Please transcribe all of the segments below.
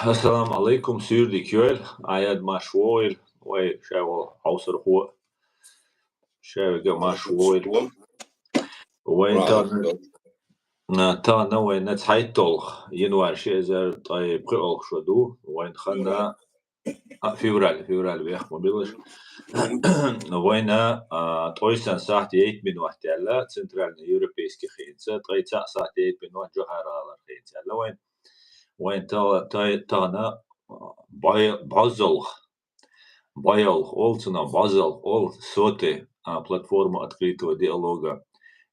Assalamu alaikum, Sürdi Kjöl, Ayad Mashwoil, Way Shawl Hauser Ho, Shawiga Mashwoil, Wayn تا نوع نتحيطل ينوار شيء زر طيب قرأ شدو وين خلنا فيورال بيخ موبيلش وين تويسن ساعة 8 من وقت يلا سنترال يوروبيسكي خينسة طيب ساعة 8 من وقت جوهر على خينسة يلا وين تانا بايل олцена базал ол соте платформа открытого диалога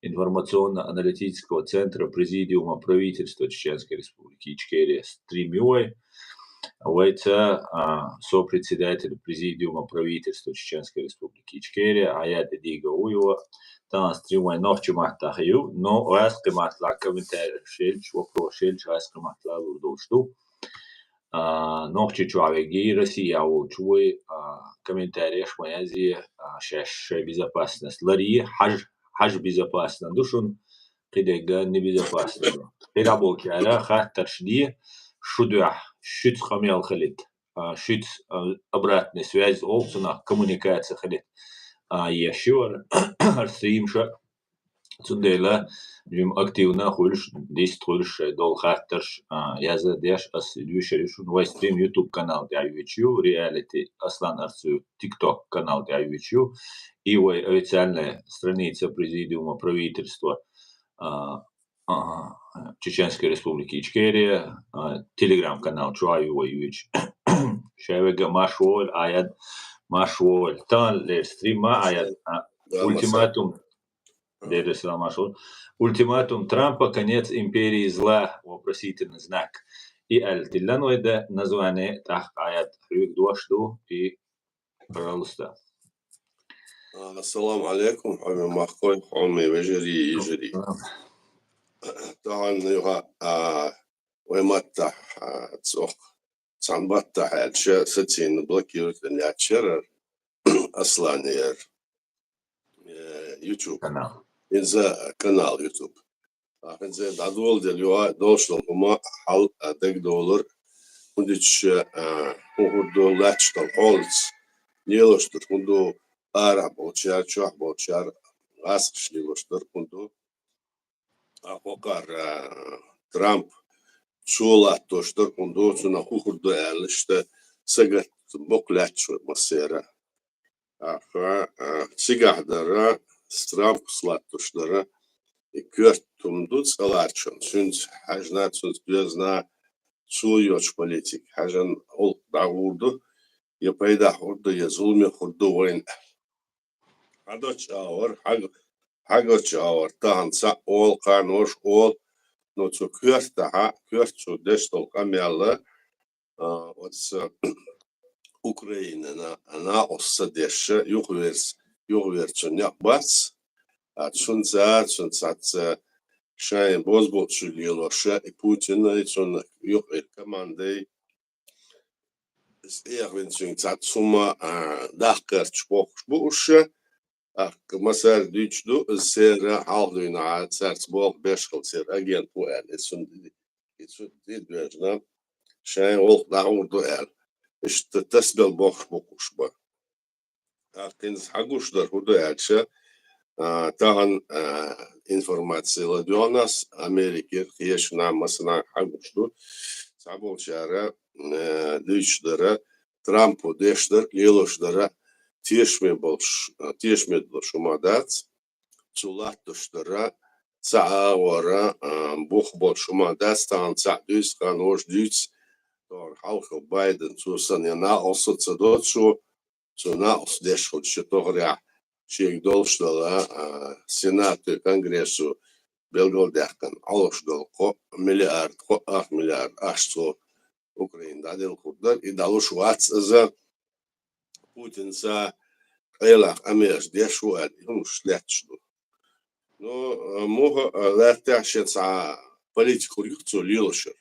информационно-аналитического центра Президиума правительства Чеченской Республики Ичкерия Стримюй, сопредседатель Президиума правительства Чеченской Республики Ичкерия Аят Дига Уева, там стримуй ночью махтахаю, но уэски махтла комментарий шельч, вопрос шельч, уэски махтла лурдушту. Ночью человеки Россия учуй комментарии шмаязи шеш безопасность лари حج безопасно душун قديقة небезопасно пераболки على خاطر شدي شدوح شت خميال خليت شت обратная связь олцена коммуникация خليت يشور стрим ша цундела им активно хульш действуешь дол хаттерш яза деш асидюшеришун вай стрим YouTube канал для YouTube реалити аслан арцу TikTok канал для YouTube и вай официальная страница Президиума правительства Чеченской Республики Ичкерия Telegram канал Чуаю Ваюич Шевега Машволь Аяд Машволь тан лер стрима Аяд ультиматум Ультиматум Трампа «Конец империи зла» вопросительный знак. И альтилланоида название так аят хрюк дуашту и пожалуйста. Ассаламу алейкум, хами махкой, хами вежери ежери. طبعا يوها ويمتح تسوق صنبتح الشيء ستين بلوكيوت اللي اتشرر اصلا يوتيوب إنزا канал YouTube. إنزا دادول دلوا دوشلون هما حال $10 وندش هو لاتش تلقولز نيلوشتر كندو عرب بوشار شوح بوشار غاسش نيلوشتر كندو أقوكار ترامب شولات توشتر كندو سنا خوردو ألشت سجت بوكلاتش مسيرة سيجاه درا Трамп слаттушдара и кёрт тумдут саларчон сүнс хажнат сүнс безна суйоч политик хажан ол дагурду я пайда хурду я зулме хурду войн хадоч авар хагоч авар танца ол канош ол но цу кёрта кёрт цу дестол камелла вот Украина она осадеша югверцон яхбац атшунцат шайн бозбот шулилоша и Путин сон югвер командой эрвенцун цатсума дахкерч бохшбуша масар дичду сера алдуна царц бог бешхал сер агент уэр сон дидвежна шайн ол даурду эр ишт тасбел бохшбукушба Кенс хагушдар худояча таган информация ладионас Америки ешна масна хагушту саболчара дичдара Трампу дештар лилоштара тешме шумадац цулаттуштара цаавара бухбол шумадац таган цадюс канош дюц тор халха Байден цусан яна осоцадотшу Цуна усдешхот шитогря чек долштала сенату конгрессу белголдяхкан алошдол ко миллиард ко 8 миллиард ашцо Украина дел курдар и далуш вац за Путин за элах амеш дешуат ну шлячду но мога лертяшет за политику юцу лилошер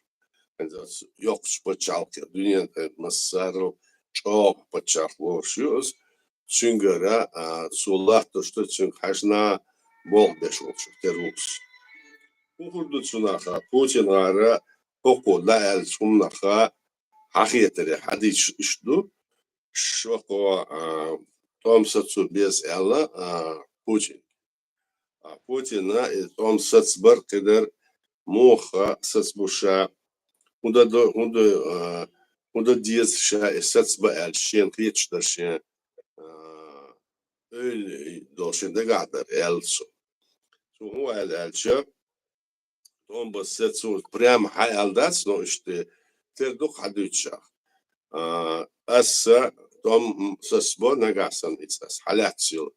ёкс почалки дүния массару Чоп почахло шьюз чунгара сулахто что чунг хажна бол бешол терус ухурду цунаха Путин ара поко лаэл сумнаха hakikatleri hadi işdu şoko tomsatsu bez ella Putin. Putin'a tomsats bar kadar muha satsbuşa Hunda dies şa sats ba el şen kıyıçlar şen öyle dolşende gadar elso. Hu el elçe Tom bassetsu прям hayaldas no işte terduk hadüçak. Assa Tom sasbo nagasan itsas halatsil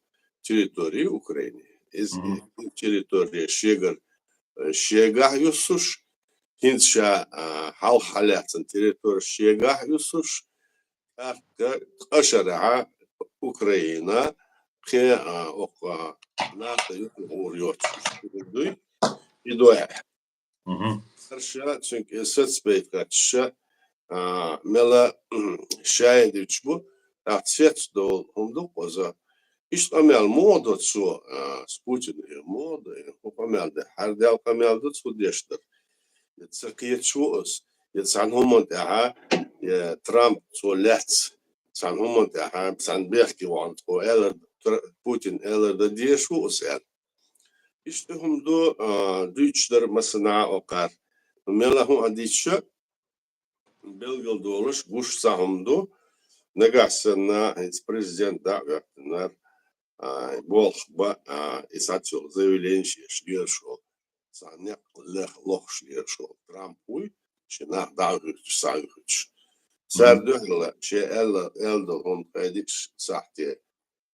teritoriyi Ukrayni. Ez teritoriye şegah yusuş Hintşa hal halatın teritori şegah yusuş aşağı Ukrayna ki oka NATO uğruyor. İdoya. Karşı çünkü setsbeyt kaçışa mela şahidüç bu. Akset dol humduk oza. İşte amel moda su Putin moda. Opamelde her del kamelde su deştir. Yetsakiyet şu os. Yetsan humon daha Trump su lets. San humon daha san berki want o eller Putin eller da diye şu os el. İşte humdu Deutschler masına okar. Mela hum adişe Belgel doluş guş sahumdu. Negasına prezident davetler bolba isatçıl заявление şliyorşol. Sanyak loh şliyorşol. Trump uy şina davet sayıç. Serdöhle elde on edik sahte.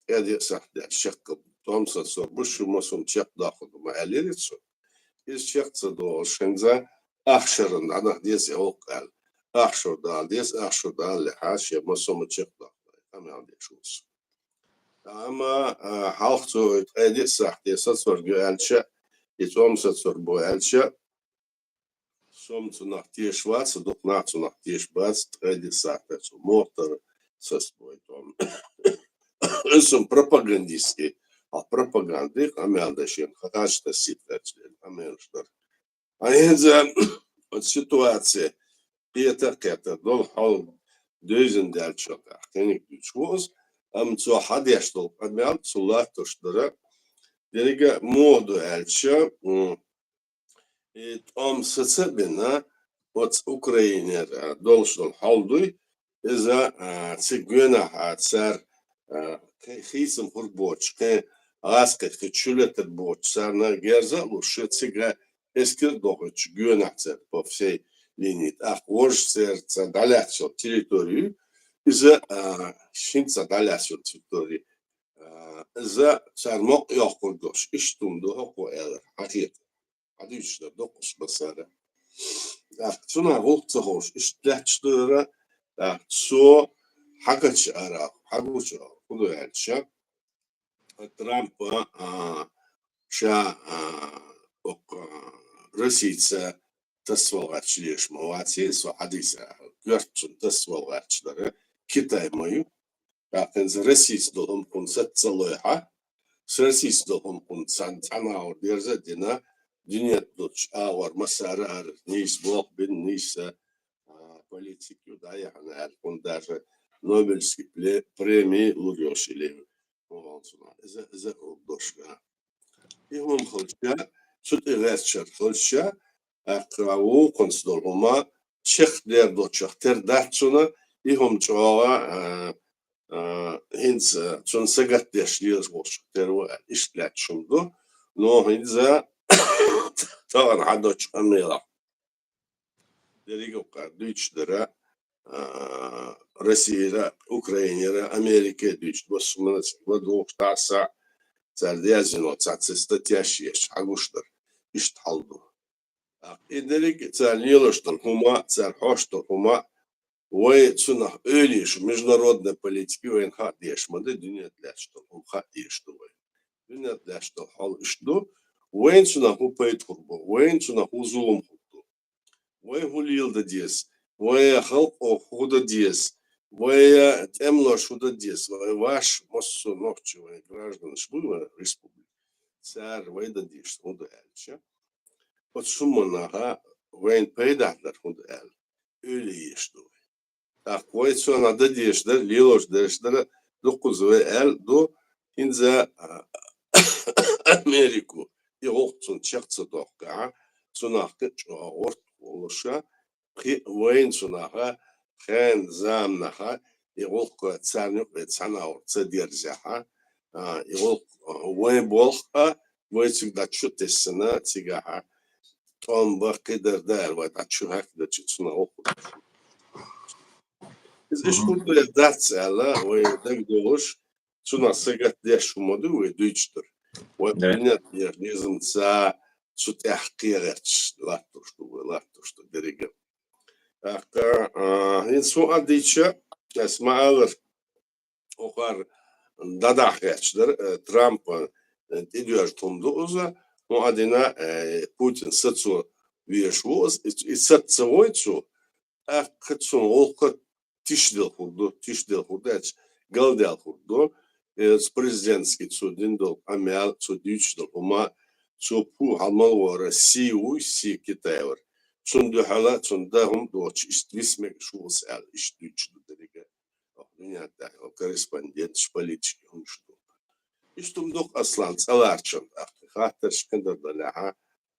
Edik sahte şıkkı. Tomsa sor bu şu masum çek dağıdı ma eliritso. İz çekse doğal şenza ahşarın ana diyese okal. Ahşurda diye ahşurda lehaşya masum çek dağıdı. Tamam diyorsunuz. Ama halkçı edik sahte sor güelçe. Tomsa sor bu elçe. Somcu naktiyeş varsa doknaçu naktiyeş varsa edik sahte motor söz boyutom. Isım propagandistski. A propagandy amelde się kaçta sitletler amelşler. Aynı situasyonu Peter Keter dol hal dözündel çok. Tenik güçüz. Amço hadyaştol amel sulatuşlara. Derige modu elçi omsısı bina ot Ukrayner dolştol halduy eza sigöna hatser Хисом хурбочке, аскет хичулетер бочсарна герза лушицига эскер дохоч гюнахцер по всей линии. Ах, ожцерца даляцо территорию, из-за шинца даляцо территории. За цармок яхурдош, иштумду хоко элер, хакет. Адючда докус басара. Ах, цуна волцахош, иштлячтыра, ах, цо хакач ара, хагуч ара. Elçi Trump'a Rusya'ya tasviyatçılar muvasiye hadise görçün tasviyatçıları Kitay'ı bakın Rusya'da doğum konsept sallıha Rusya'da doğum konsept ana derse dina dünyada ağır masara neyiz blok bin neyse politik yudaya hani kundar Nobelski pремии Лурьош или Волцуна. Это дошка. И он хочет, что-то вечер хочет, а кого конструма чех дер до чех тер датчуна, и он чуала хинц чун сегат дешлиер вош теру ишлячунду, но хинза таван хадоч амела. Дериго кардыч дера Россия, Украина, Америка, дичь, босманец, владух, таса, цардязино, цацистатящие, агуштар, ишталду. Иделик, царлилоштар, хума, цархоштар, хума, ой, цунах, ölиш, международная политика, войн хат ешмады, дюнет ляштар, хум хат ешту, дюнет ляштар, хал ишту, войн цунах упайт хурбу, войн цунах узулум хурбу, войн хулил да дес, вой халк худа дес, вой темно шуда дес, вой ваш моссу ногчу, вой граждан шбула республики, царь вой да деш, худа эльча. Вот шуманаха войн пейдатлар худа эль, öyle yeştu. Akkoy sonra da diyeşler, liloş deşler, dokuz ve el do inze Ameriku. Yoksun çıktı dokka, sunakı ort oluşa, ki vayn sunaka, hen zamnaka, yokka tsarnık ve sana orta dirjaha, yok vayn bolka, vayn çıkta çütesine çıgaha, tom bakıdır der, vayn açıhak da çıksına oku. Biz iş kurdu datsala, vayn da doğuş, suna sıgat diye şumadı ve düçtür. وبنات لازم ساعة تحقيقات لا تشتو درجة. هين سؤال ديتشا اسمع أغر أخر داداخيتشدر ترامب إديوش تمدوزا وعدنا بوتين ستسو ويشوز إستسويتسو أخدسون أوقات تشدل خردو قلدل خردو президентский судиндол амял судичдол ума цупу хамал вора сиу си китайвар цунду хала цундахум доч иствисмек шус ал иштучду дереге нята корреспондент политики умшту иштумдок аслан саларчан хатер шкендер далаха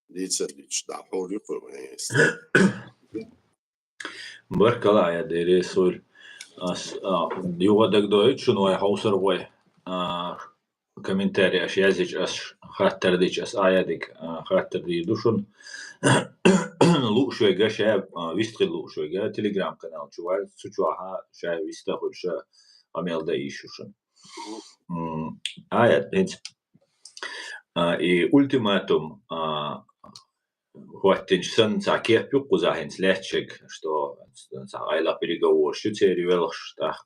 дицердич да хори курнес Barkala ja dere sul as югадак доит шуно я хаусар вой комментарий аш языч аш хаттердич ас аядик хаттерди душун лушвега шаб вистри лушвега телеграм канал чувал сучуаха шай вистахур ша амелда ишушун аят и ультиматум Хуаттинчсан цакех пюккузахинс лехчик, что айла переговор, что цери велхштах.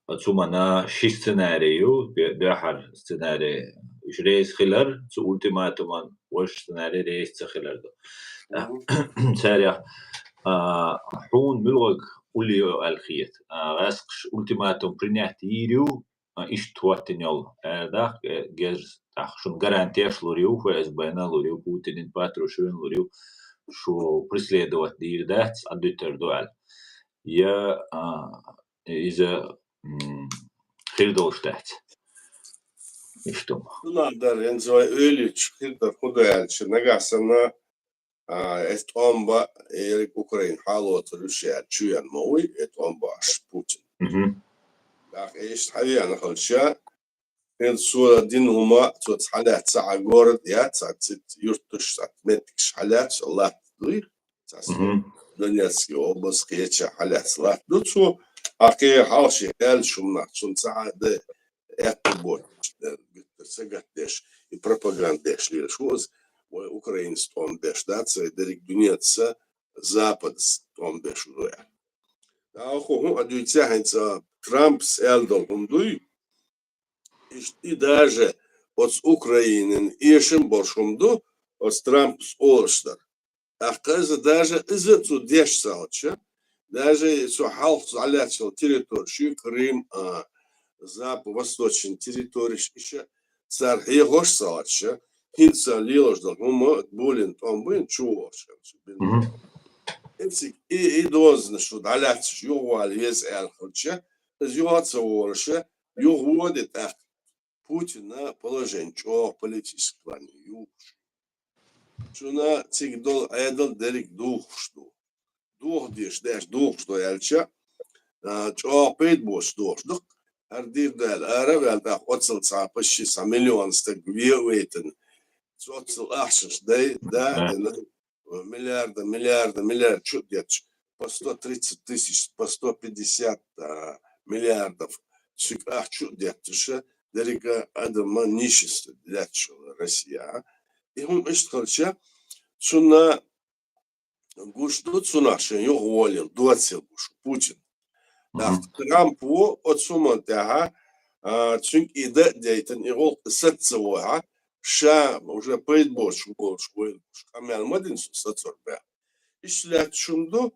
Отсумана ши сценарию, бяхар сценарий, иш рейс хилар, цу ультиматуман, ваш сценарий рейс цахилар. Царя хун милвак улио алхиет. Раск ультиматум принять ирю, иш туаттиньол. Да, гез шун гарантия шлурю, ФСБ лурю, Путин патрушин лурю, что преследовать дирдать, адутер дуаль. Я из Хирдолштадт. И что? Надо рензой ölüç Hirdar Hudayalçı nagasana estomba Erik Ukrayn halot Rusya çüyen moy estomba Putin. Dak eş hayan halşa en sura din huma tot halat sa'a gord ya saat yurtduş saat metik halat Allah duy. Donetsk oblast geçe halat saat dutsu akı halşi el şumna sun saade etbot Сагатдеш и пропагандеш лишуз, украинский томбеш, да, це дерек дунеца запад томбеш уя. А оху, а дюйцяхенца Трамп с Элдом умдуй, и даже от Украины ишем боршумду, от Трамп с Олштар. А каза даже из-за деш салча, даже со халф заляцел территорию Крым, запад-восточной территории еще цар егош салача, хинца лилош дал, мы болен там бен чуваш. И дозна что даляц ювал вес элхоча, зюаца ворша, юводит Путин на положение чё политического плане юж. Чуна цигдол эдл дерик дух что. Дух деш дух что элча, чё пейт бош дух. Ардир дал арабел да отсыл цапыши са миллион стак вейтен. Отсыл ахшиш да миллиард чудеч по 130 тысяч, по 150 миллиардов чик ах чудетше дерека адама нищество для Россия. И он ишткалча цуна гушту цунашен его волен дуацел гуш Путин. Трампу от сумантяга чунк иде дейтен игол сетцевоя ша уже пейтбош камел мадин сетцорбе ишлят шунду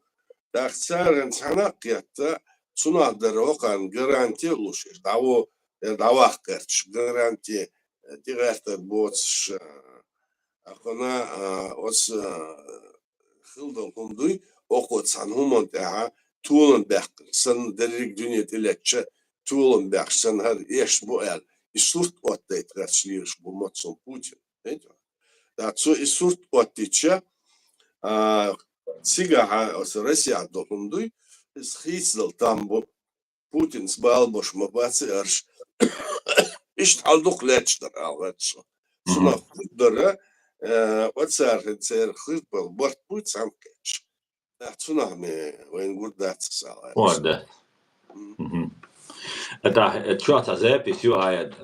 дахцарен санакятта цунадерокан гаранти лушиш давахкерч гаранти директор боц акона ос хилдон кумдуй окот санумантяга tuğlan bekler. Sen derik dünya diletçe tuğlan bekler. Sen her eş bu el. İsurt otta etkileşliyor bu matson Putin. Da su isurt ottiçe sigaha Rusya dokunduy. Hizl tam bu Putin sbalboş mabası arş. İşte aldık leçler algatsı. Şuna kudlara otsar hızbal bart Putin keç. Şuna me when good that's sala. Orada. Это что-то запись юает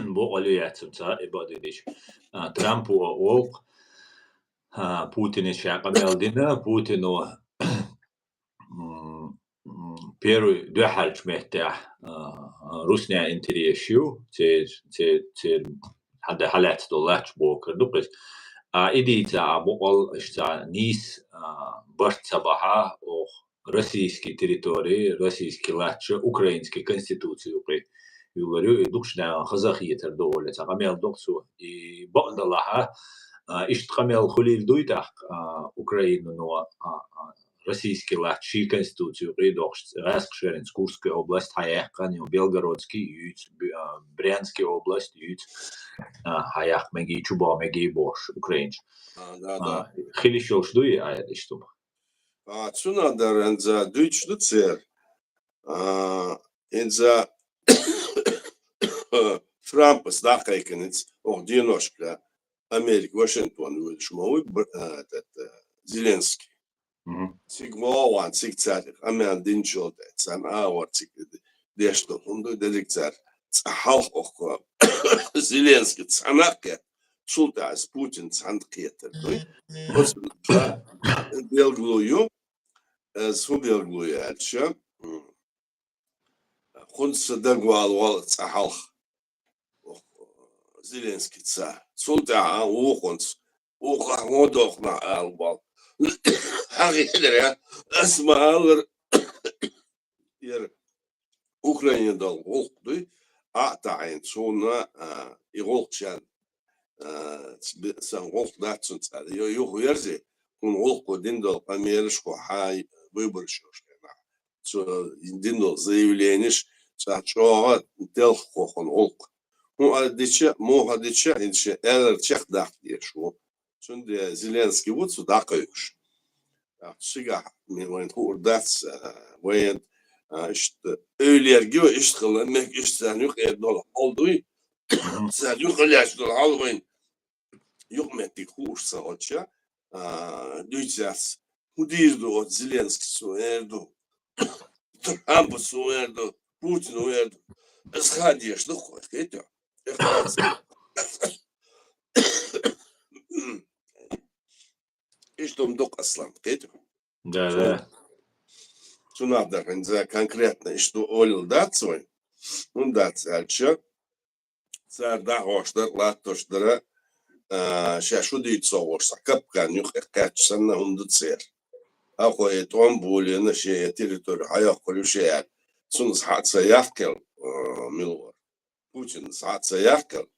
bu aliyatım ta ibadetiş. Trump o Putin'in şakameldine Putin o первый дөхалж мэтэ Русня интерешью те хада халат доллач бокер дукс идица абол ишта нис бартсабаха о российской территории российский лач украинской конституции يقولوا دوكشنا خزاخية الدولة تقامل دوكسو بعض الله اشتقامل خليل دويتاق Украину но российский латчи конституцию придохш Раскшеринск Курская область Хаяхкан Белгородский юц Брянский область юц Хаях меги Чуба меги Бош украинч хилишош дуи аяд иштуба Цуна даранза дуйч дуцер инза Трамп сдакайкенец ординошка Америка Вашингтон вышмой Зеленский Сигмован сигцарих амян динчолте сан аортик дешто хунду деликцар халх охко Зеленский цанаке султа с Путин цанкетер той белглую субелглую ача хунс дагвал вал цахалх Зеленский ца султа ухунс уха модохна албал Hakikaten asmalar yer Ukrayna'da oldu. Atayn sonra İgolçan sen oldatsın sadece yok yerse kun oldu dindol Amerika hay выборщик. So dindol заявление çaçoğa del kokon oldu. Bu adetçe muhadetçe inşe eller çekdak diye şu. Şimdi Zelenski bu da koymuş. Siga men hurdats when işte öyle gibi işte kılmak işte yok edol oldu. Sen yok ilaç dol almayın. Yok metik hursa oça. Duyacağız. Bu dirdi o Zelenski soğerdu. Trump soğerdu. Putin soğerdu. Исходишь, ну хоть это. И что мдок аслам, это? Да. Что надо, конкретно, и что олил дать свой, он дать, альча, царь да гоштар, латоштара, сейчас удить соорса, капкан, юх, качсана, он дуцер. А хоет он более на шее территорию, а я колю шее, сун схатса яхкел, милор. Путин схатса яхкел.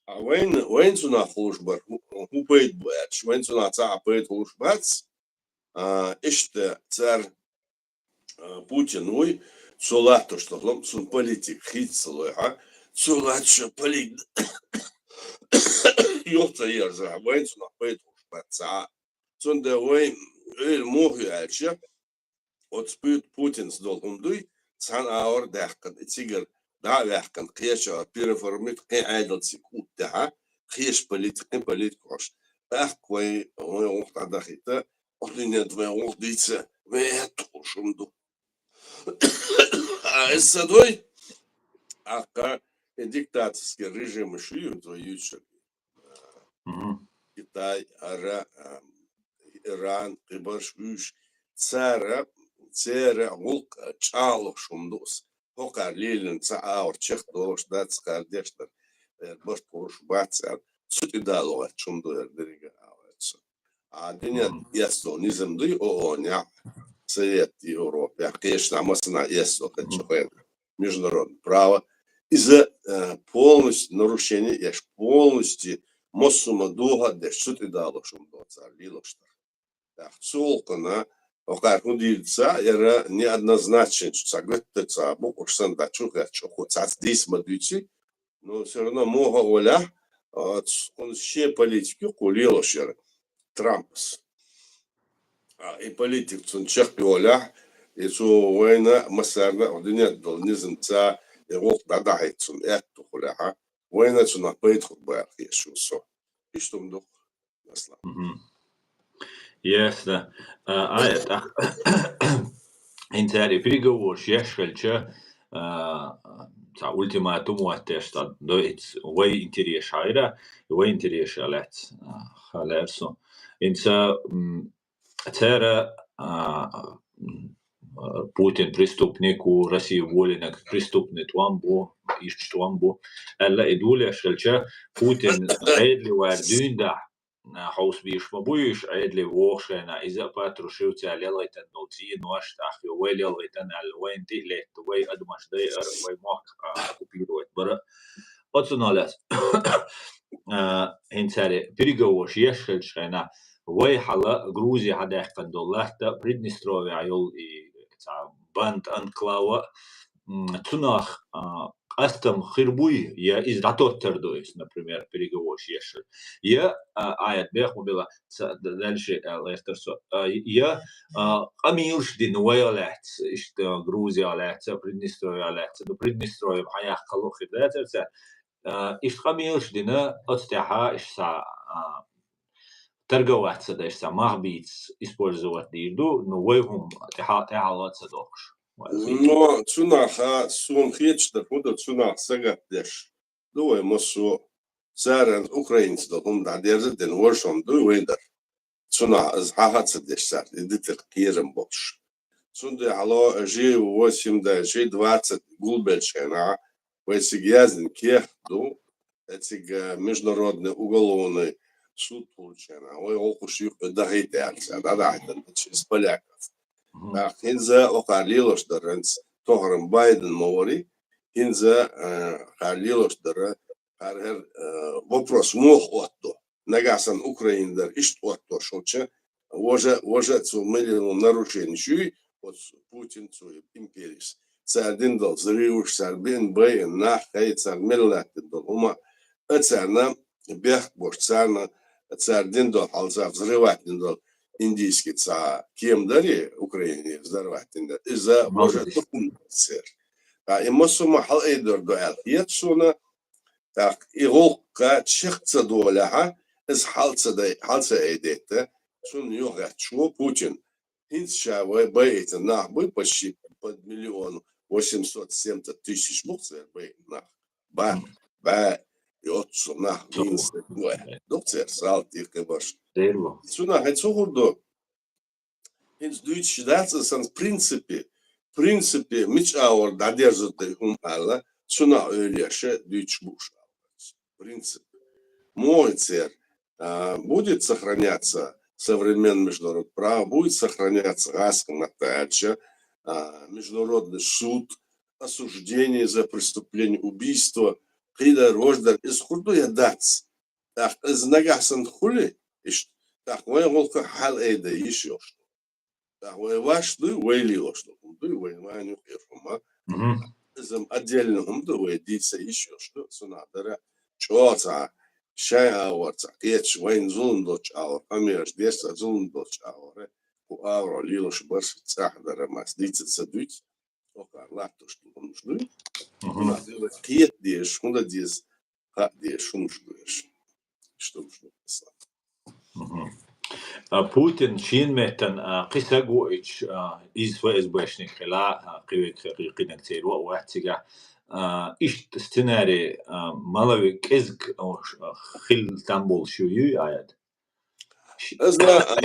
А войн сюда хлушбар, упейт буэч, войн сюда цапейт хлушбац, иште царь Путин, ой, сулат то что лом, сун политик хитцелой, сулат что политик, ёлта ерза, войн сюда пейт хлушбац, сун да войн, мухи альча, от спит Путин с долгом дуй, цан аур дахкан, тигр, да, вяхкан, кеша, переформит, кен айдал секунд, да, кеш политик, кош. Ах, кой, ой, охта дахита, отлинет, ве, охдица, ве, тушумду. А с садой, ака, диктаторский режим шию, твою Китай, Иран, Кибаршвиш, цара, волк, чалок шумдус. Покар лилин цааур чех долош дац кардештер бош поруш бацар сути дало чумдо дерга авец а диня ясно низмды ооня Совет Европы конечно масна ясно качоен международное право из-за полностью нарушения я полностью моссума дуга де сути дало шумдо цар лилоштер так солкана Окар худильца, яра неоднозначен, что согласится, бог сам да чука, что хочется здесь модуйти, но все равно мога оля, он ще политики кулил шер Трампс. И политик он чех оля, и что война масарна, одни должны за его дадайцун, это хуляха, война что на пейтху бах еще со. И что мдох насла. Ясно. А это интересный переговор, шешкальча, ультиматум уаттешта, доит, вой интерес хайра, вой интерес шалет, халерсо. Инца цера Путин преступник, у России воленок преступник туамбо, ищ туамбо. Элла идуля шкальча Путин эдли вардюнда. Хаус биш мабуиш عيد لي ووشنا إذا باترو شوتي على لغاية النوتين واشتاخي ويلي لغاية أنا وين تيلت وين أدمش داير وين ماك كوبيروت برا أتصنالات إنسان بريجوش يشخلشنا وين حلا غروزي هذا كندولة بريدنستروي عيول باند أنكلاوا تناخ Астам хирбуй я из датоттердоис, например, переговор ешел. Я аят бехмобила дальше лестерсо. Я амилш дин уайлет, что Грузия лет, Приднестровье лет, до Приднестровья хаях калохи летерца. Иш амилш дина отстяха ишса торговаться дальше махбиц использовать дирду, но войгум техалаться докш. Но цунаха сум хечта худа цунах сагаттеш. Дуй мосу саран украинц да хум да дерзен воршом дуй вендер. Цуна аз хахатс дешсар идитер кирем бош. Цунде ало жи 8 да жи 20 гулбельшена. Весиг язден кехду этиг международный уголовный суд получена. Ой олкуши дагайтялся, да через поляков. Хинза окалилош даренц тохрам Байден мовори, хинза калилош дара хархер вопрос мох отто. Нагасан Украиндар ишт отто шоче, вожа цу миллион нарушений шуй, от Путин цу империс. Сардин дол зривуш сардин бэйн нах хай цар миллатин дол ума. Царна бех бош царна цардин дол халза взрыватин дол. Индийский ца кем дали Украине взорвать из-за может цер. И мосума хал эйдер дуэл. Етсуна так и волка чехца доляха из халца эйдете сун йога чу Путин. Инша бэйте нах бы почти под 1 870 000 букцер бэй нах. Ба и отцу нах минст дуэ. Доктор сал тихо баш. Сюда хацугурдо инс дуич датса сан принципе мич аур да держит хум алла сюда öyleyse дуич буш. Принцип мой цер будет сохраняться современный международный право, будет сохраняться расконатача, международный суд, осуждение за преступление убийства, когда рождар из худой дац, так из нагасан хули. Так, вой волка хал эйда еще что. Так, вой ваш дуй вейлило что. Дуй вой маню херфума. Изам отдельно дуй вой дица еще что. Сунадара чоца шай ауарца. Кеч войн зундоч аур. Амираш деса зундоч аур. У ауро лилош барш цахдара мас дица садуйц. Ока латуш тумуш дуй. Сунадара кет деш хунда диз ха деш хумш дуеш. Что нужно писать. Путин шинметтен قسقوش إز فإزباشني خلا قينك تيروا واتجا إيش استناري مالوي كزق خل تامبول شوي عاد. أزنا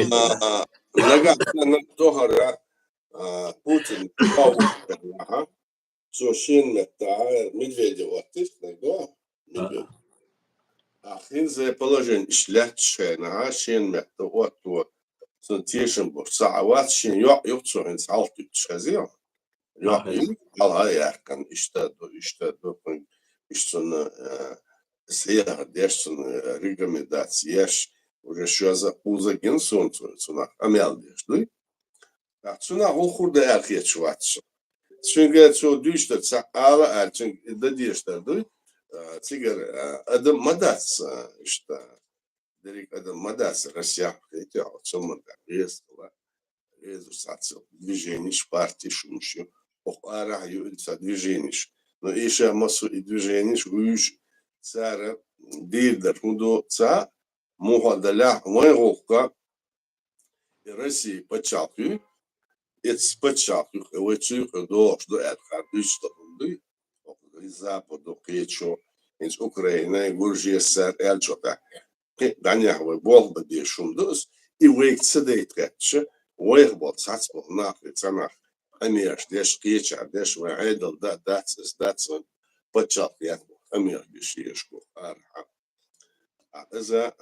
نجحنا نتوهر Путин ها شو шинмetta медведя ватиш него медведь. Хинзе положение ишлятшена шинмetta отту сантешен бо саават шин юцурин салтут шазио. Я алга яркан иштаду иштун сея дешун рекомендации уже что за узаген солнцу цуна амялдеш, да? Цуна хурда эрхет шватс. Çünkü çoğu düştür sağla erçin de diyişlerdi. Тигр adam madas işte direkt adam madas Rusya эти отсоманда резала резусацию движение партии шумши охара юльца движение но еще массу и движение уж цара дилдер худу ца мухадаля мойгока России почалкю это почалкю эвочу до что это düştür Западу кричу из Украины Грузия сэр Эльчота Danya ve bol da bir şumduz i wekse de etretçe weh bol sats bol nach amir deş geçer deş ve edel da that's bachak ya amir bir şey şu arha iza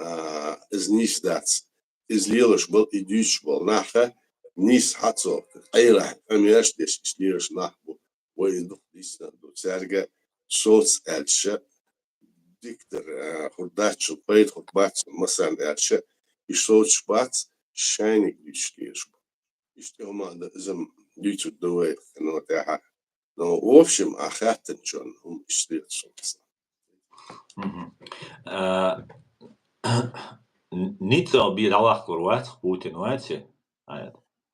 iz nis that's iz lielish bol i düş bol nacha nis hatso ayra amir deş lielish nach bu ve du disna du serge sots elçe diktir hurdaçı payt hurbat mesela elçe işoç bat şaynik düştüyor. İşte o manda izim düçü doy no daha no в общем ахаттın çon işliyorsun. Ницца bir Allah kurvat Putin vati.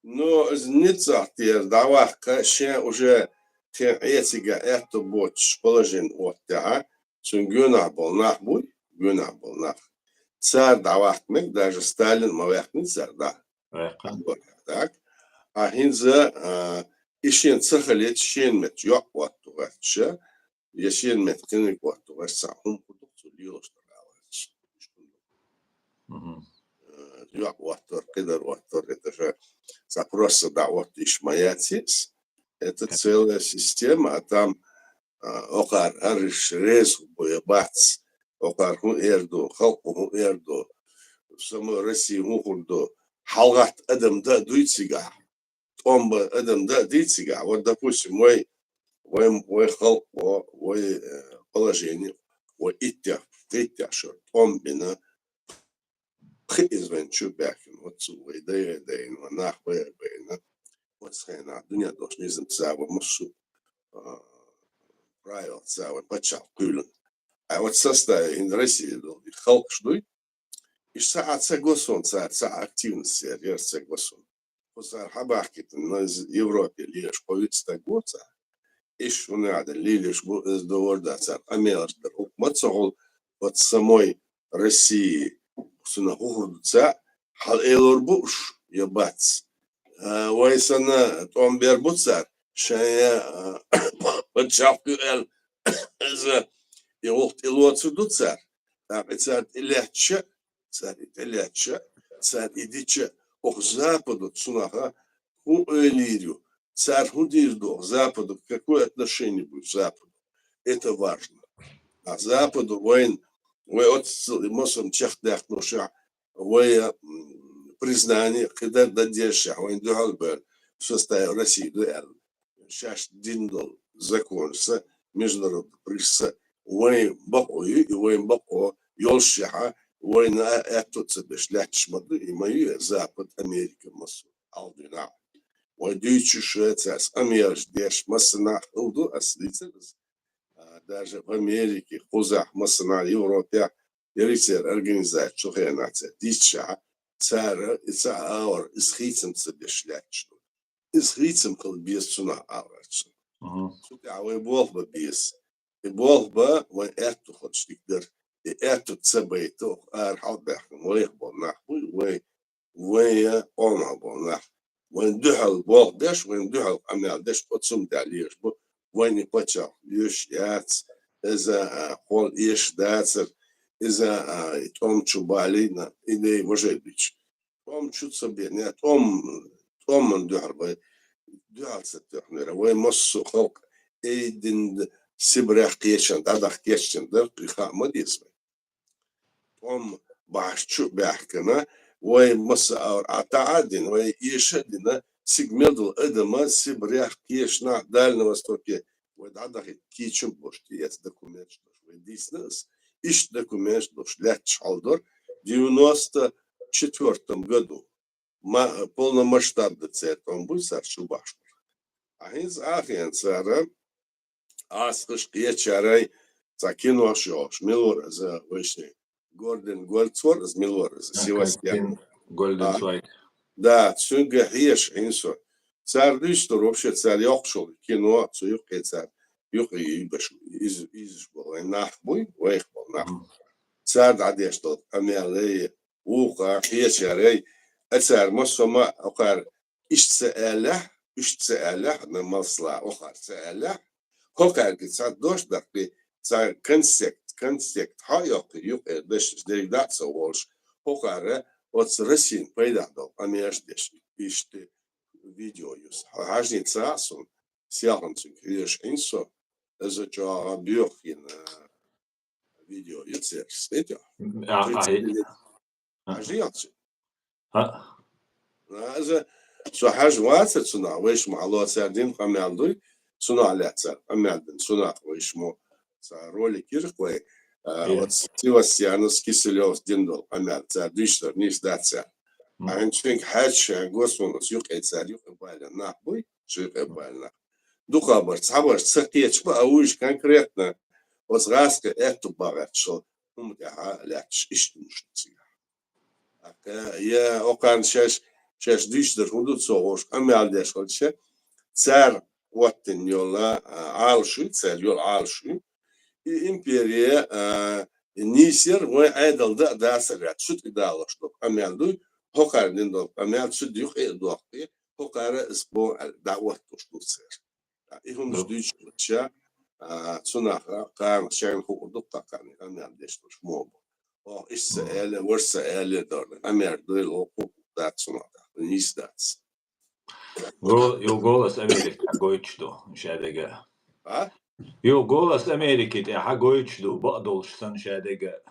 Но Ницца тер давах ще уже те этига это боч положен от да Çünkü günah bolnah. Цар давахтмек даже Сталин мавахтмек цар да. Так. А хинза ишен цахалет шенмет yok ваттугача. Яшенмет кенек ваттугача хум кудуксу лиоштаралач. Yok ваттур кедар ваттур это же запросы да вот ишмаятис. Это целая система, а там Okar arış rez boyabaц, okar hu erdo, halkı hu erdo, samı Россия hurdo, halgat adamda duytsiga, tomba adamda duytsiga. Вот, допустим, мой халк, мой положение, мой иття, что томбина, хизвен чубякин, вот сувай, дай, нах, бэйна, вот схайна, дуня должны замцава массу, правил целый почал кулен. А вот составе in России был халк ждуй, и саат согласон, саат активности, я согласон. После хабахки на Европе лишь повидство гоца, иш у надо лишь из довода цар амелаш друг мацол от самой России сuna hurduца hal elorbuş yabaц. Вайсана том бербуцар шая подчавку эл за Илот судуцар. Цар иляча, цар идича ох западу цунаха ху элирю. Цар худирду западу какое отношение будет к западу? Это важно. А западу воин вы от мосом чахдах нуша вы признание когда дадеша воин дуалбер в составе России дуэр шаш диндол законса международный присса воин бакою и воин бако ёлшаха воин этоца бешлячш мады и мою запад Америка мосу алдина воин дючу Швеция Америка деш масна уду аслицес даже в Америке, в Хузах, Масана, Европе, Ерицер, организация, Чухая нация, Дича, Цара, и Цаур, и с Хицем Цабешлячну. И с Хицем Колбесуна Аурачну. А вы Бог бы без. И Бог бы, вы эту хочешь дыр, и эту Цабейту, Архалбех, вы их был нахуй, вы он был нахуй. Вы духал Бог деш, вы духал Амел деш, подсум далеж, وين بتشا يش ياتس إذا قول يش داتر إذا توم شوبالينا إني وجدتش توم شو تسبيني توم من دهر ستحنيرا وين مصو خلق إيدن سبريح كيشن دادخ كيشن در قيخا مديسمي توم باشو بيحكنا وين مصو أور عتعادين وين يشدنا سيجمدل إدما سبريح كيشنا Дальнего Востоке ويدعدخ كيشن بوشتي يت دокумент что вейдиснес иш документ что шлять шалдор в 94 году полномасштабный царь, он будет царь шубаш. Ахинс ахин царь, асхыш кечарай, закину ашош, милор за вышний. Горден Гольцвор из Милора, Севастьян. Golden Swite. Да, цюнга хеш, инсо. Царь дышто, вообще царь яхшол, кино, цюх царь. Юх и из был, нахбуй, вейх был нах. Царь дадешто, амялей, уха, хечарей. Царь мосома, окар, ишцеэля, на масла, окар цеэля. Хокар, царь дождь, царь консект hayok yok deş dergdatsa olş hokare от России пайдадал амеждеш işte videoyuz hajnitsa son siyahansın kriş inso ezca büyük video yeter stedi hajnitsa az so hajwat suna weş malo sardin qamaldu suna alatsa amaldin suna weş mo ролик ирквай вот Севастьян с Киселев диндол амят за дишер не сдаться а инчинг хач госмон с юк эцар юк байла нахбой шук байла духабар сабар сахтеч ба ауш конкретно вот раска это багат что умга ляч иштунштига я окан шаш дишер худут соғош амялдеш холше цар ваттен yola алшу цар yol алшу империя нисер мой айдал да сарят шут идало что амялду хокардин до амял шут юх эдох хокара спо дават то что цер и он ждет что цунаха кан шайн худу такан амял дешто шмоб о исэле ворсэле дор амял до да цунаха нис дац Jo голос Америки гойчду шадега. а Jo голос Америки те гойчду бадолшсан шадега.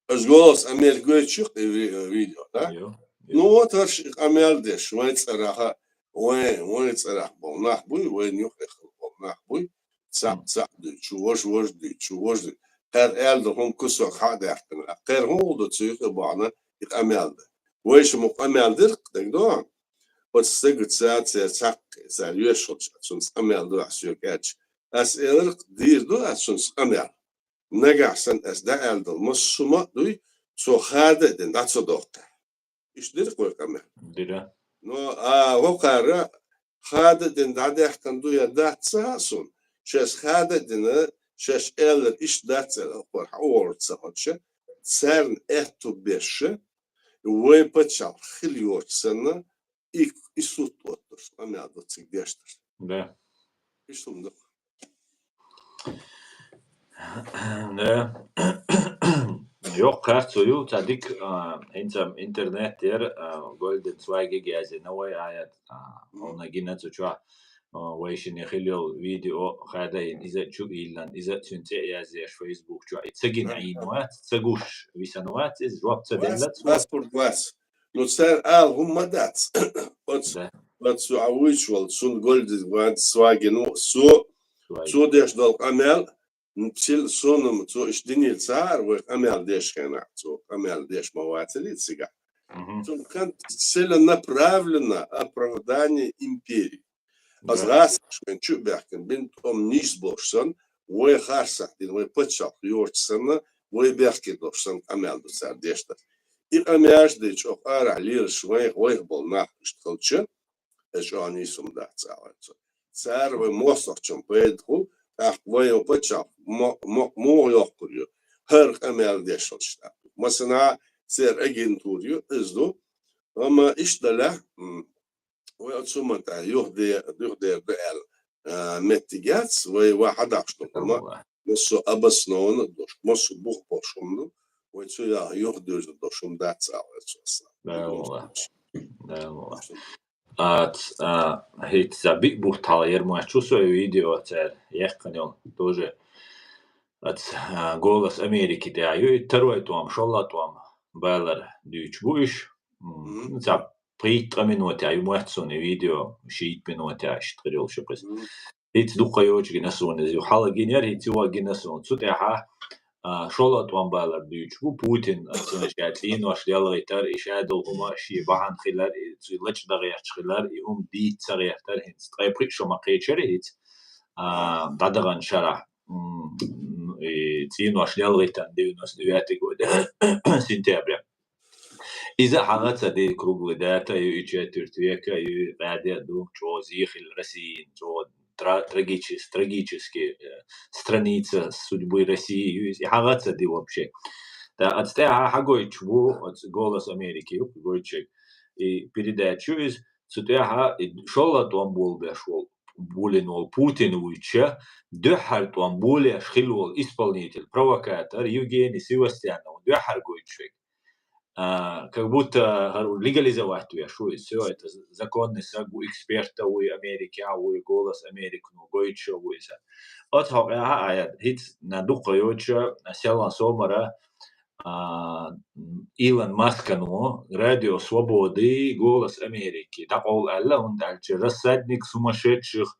голос Америки видео, да? Ну вот аж Амердеш, вай цараха, вай царах был нахбуй, вай нюхехал был нахбуй, цап чувош вожды. Her elde hon kusok hadärten. Her holdo tsyke bana ik amelde. Вай шмок ameldir, denk do. Wat stigt sak seriös soms amelde asjökach. As dir do soms amel. Nagasan as da elde mosuma duy so hadden dat so dokter. İşleri koykamam. Dira. No vokara hadden da derken duya datsa son. Şes hadden şes eller iş datsa por ortsa hoçe. Cern etu beşe. Ve paçal xiliyotsana ilk isut otur. Amada tsigdeştir. Da. İştumdu. Da. Yok kartsoyu tadik insam internet der golden swage gaze no way ayat ona ginat çua ويشن يخليو فيديو خادين إذا شو إيلان إذا تنتي يازيش فيسبوك شو تسجين عينوات تسجوش بسنوات إز روب تدلت بس بس نو سر هم دات بس سو عويش وال سون جولد وان سواجنو سو ديش دول أمل نبتل سونم سو إيش دنيا صار وأمل ديش كنا سو أمل ديش مواتلي تسجع سو كان цель направлена оправдание империи. Als men tjubberken bint om nisborsen, wo harsak din wo putsak jortsen, wo berken dorsen ameldu sar desta. Ik amjasde çok ara lir shway hoybol nachshtolche, es ani sum dat zalat. Sar ve mosakchum pedhu, ach wo putsak mo yokurio. Her amelde sholshta. Masna ser agenturiyo izdo, ama işdala ويأتسمت يهدي بقال متجاتس وواحد عشتو مصو أبسنون الدوش مصو بوخ بوشمدو ويتسو يهدي الدوشم داتس أولا لا والله لا والله هيت забик бухтал ермо чувствую видео цер ехканел тоже от голос Америки да и второй том шоллатом балар дюч буш цап 3 минути ай муатсони видео 6 минути аштрил шопрес. Ит дука йоч гинасони зю хала гинер ит юа гинасони цутеха شولت وان بالر ديوش و بوتين سنشاتلين واشليالغيتر إشادل هما شي باهن خلال لتش دغيرت خلال يهم دي تغيرتر هنس تغيبريك شو ما قيتشر هيت دادغن شرح تين واشليالغيتر ديونس ديواتي قود سنتابر إذا حالات دي كروغ داتا يجي ترتويكا يبعد دو جوزيخ الرسين جو трагические страницы судьбы России. И хагаться ди вообще. Да, отстая хагой чего от голос Америки, гойчек. И передачу из цутяха шола там был бешол. Булинол Путин уйча, дехар там более шхилол исполнитель, провокатор Евгений Севастьянов, дехар гойчек. Как будто легализовать что все это законный сагу эксперта у Америки, у голос Америки, ну гойчо уйса. От хагая хит на духа йоча села сомара Илон Маск ну радио свободы голос Америки. Так ол алла он дальше рассадник сумасшедших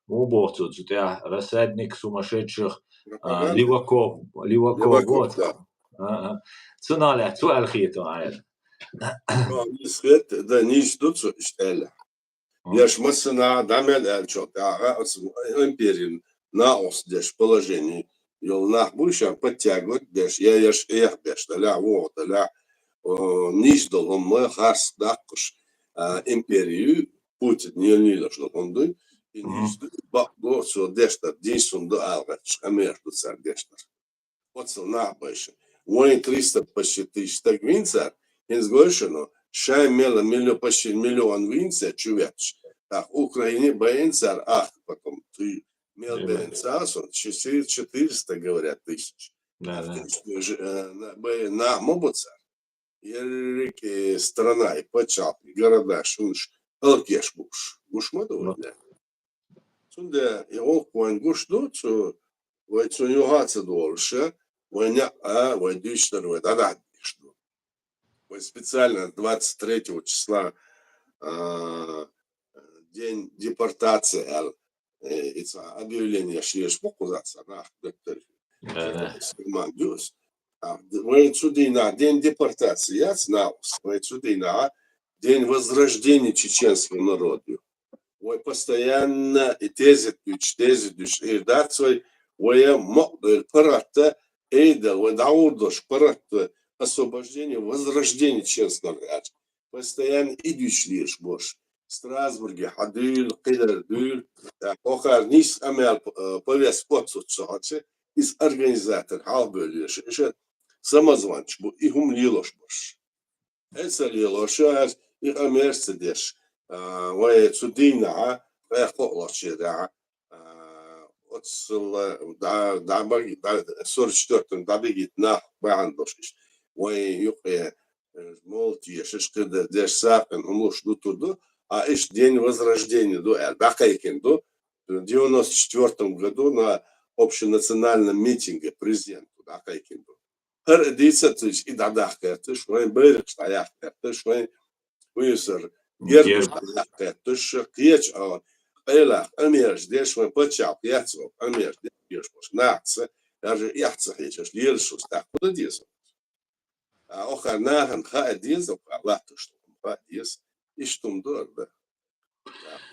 уборцев, это рассадник сумасшедших леваков вот. Цена سؤال خيط عاد. نسبت ده نيش دوتسو اشتغل. ياش مثلا دعمل الشو تاع империум наос деш положение. Йол нах больше подтягивать деш. Я яш эх деш, да вот, да ниш долго мы харс дакуш империю Путин не должен он дой. И ниш бак до со деш да динсун до алга, америку цар деш. Вот со нах больше. Вон 300 почти тысяч так винца, из Гойшину, шай миллион почти миллион винца, чувяч. Так, Украине боится, потом ты мел боится, 400, говорят, тысяч. На мобуца, и страна, и почал, города, шунш, алкеш буш. Буш маду, да. Сунда, и он коин гуш дут, вот сунюгаться дольше, специально 23 числа день депортации объявление шлеш покузаться день депортации я знал день возрождения чеченского народа постоянно и тезит и дать свой парата Эйдал, Даурдош, парад освобождения, возрождения честного. Постоянно идешь лишь бош. В Страсбурге, Хадюль, Кидердюль, Охар, Нис, Амел, повес подсуцоцы, из организатор, Халбелиш, самозванч, и умлилош бош. Это лилош, и Амерседеш, вая Цудина, Эхолоши, да. Да 44-м добегит на бандошиш. Ой, юхе молти, шишкеда дешсакен, умуш ду туду, а иш день возрождения ду бакайкен ду в 94-м году на общенациональном митинге президенту бакайкен ду. Хер эдица тыш и дадахка тыш, вой берег стояхка тыш, вой уйсер герб стояхка тыш, кеч Ela, Amers, deixa почал, яцо, Амers, deixa наца, даже яца хочешь, лиршус, так, куда дизу. А оханахан, ха дизу, лату, что ха диз, и что да.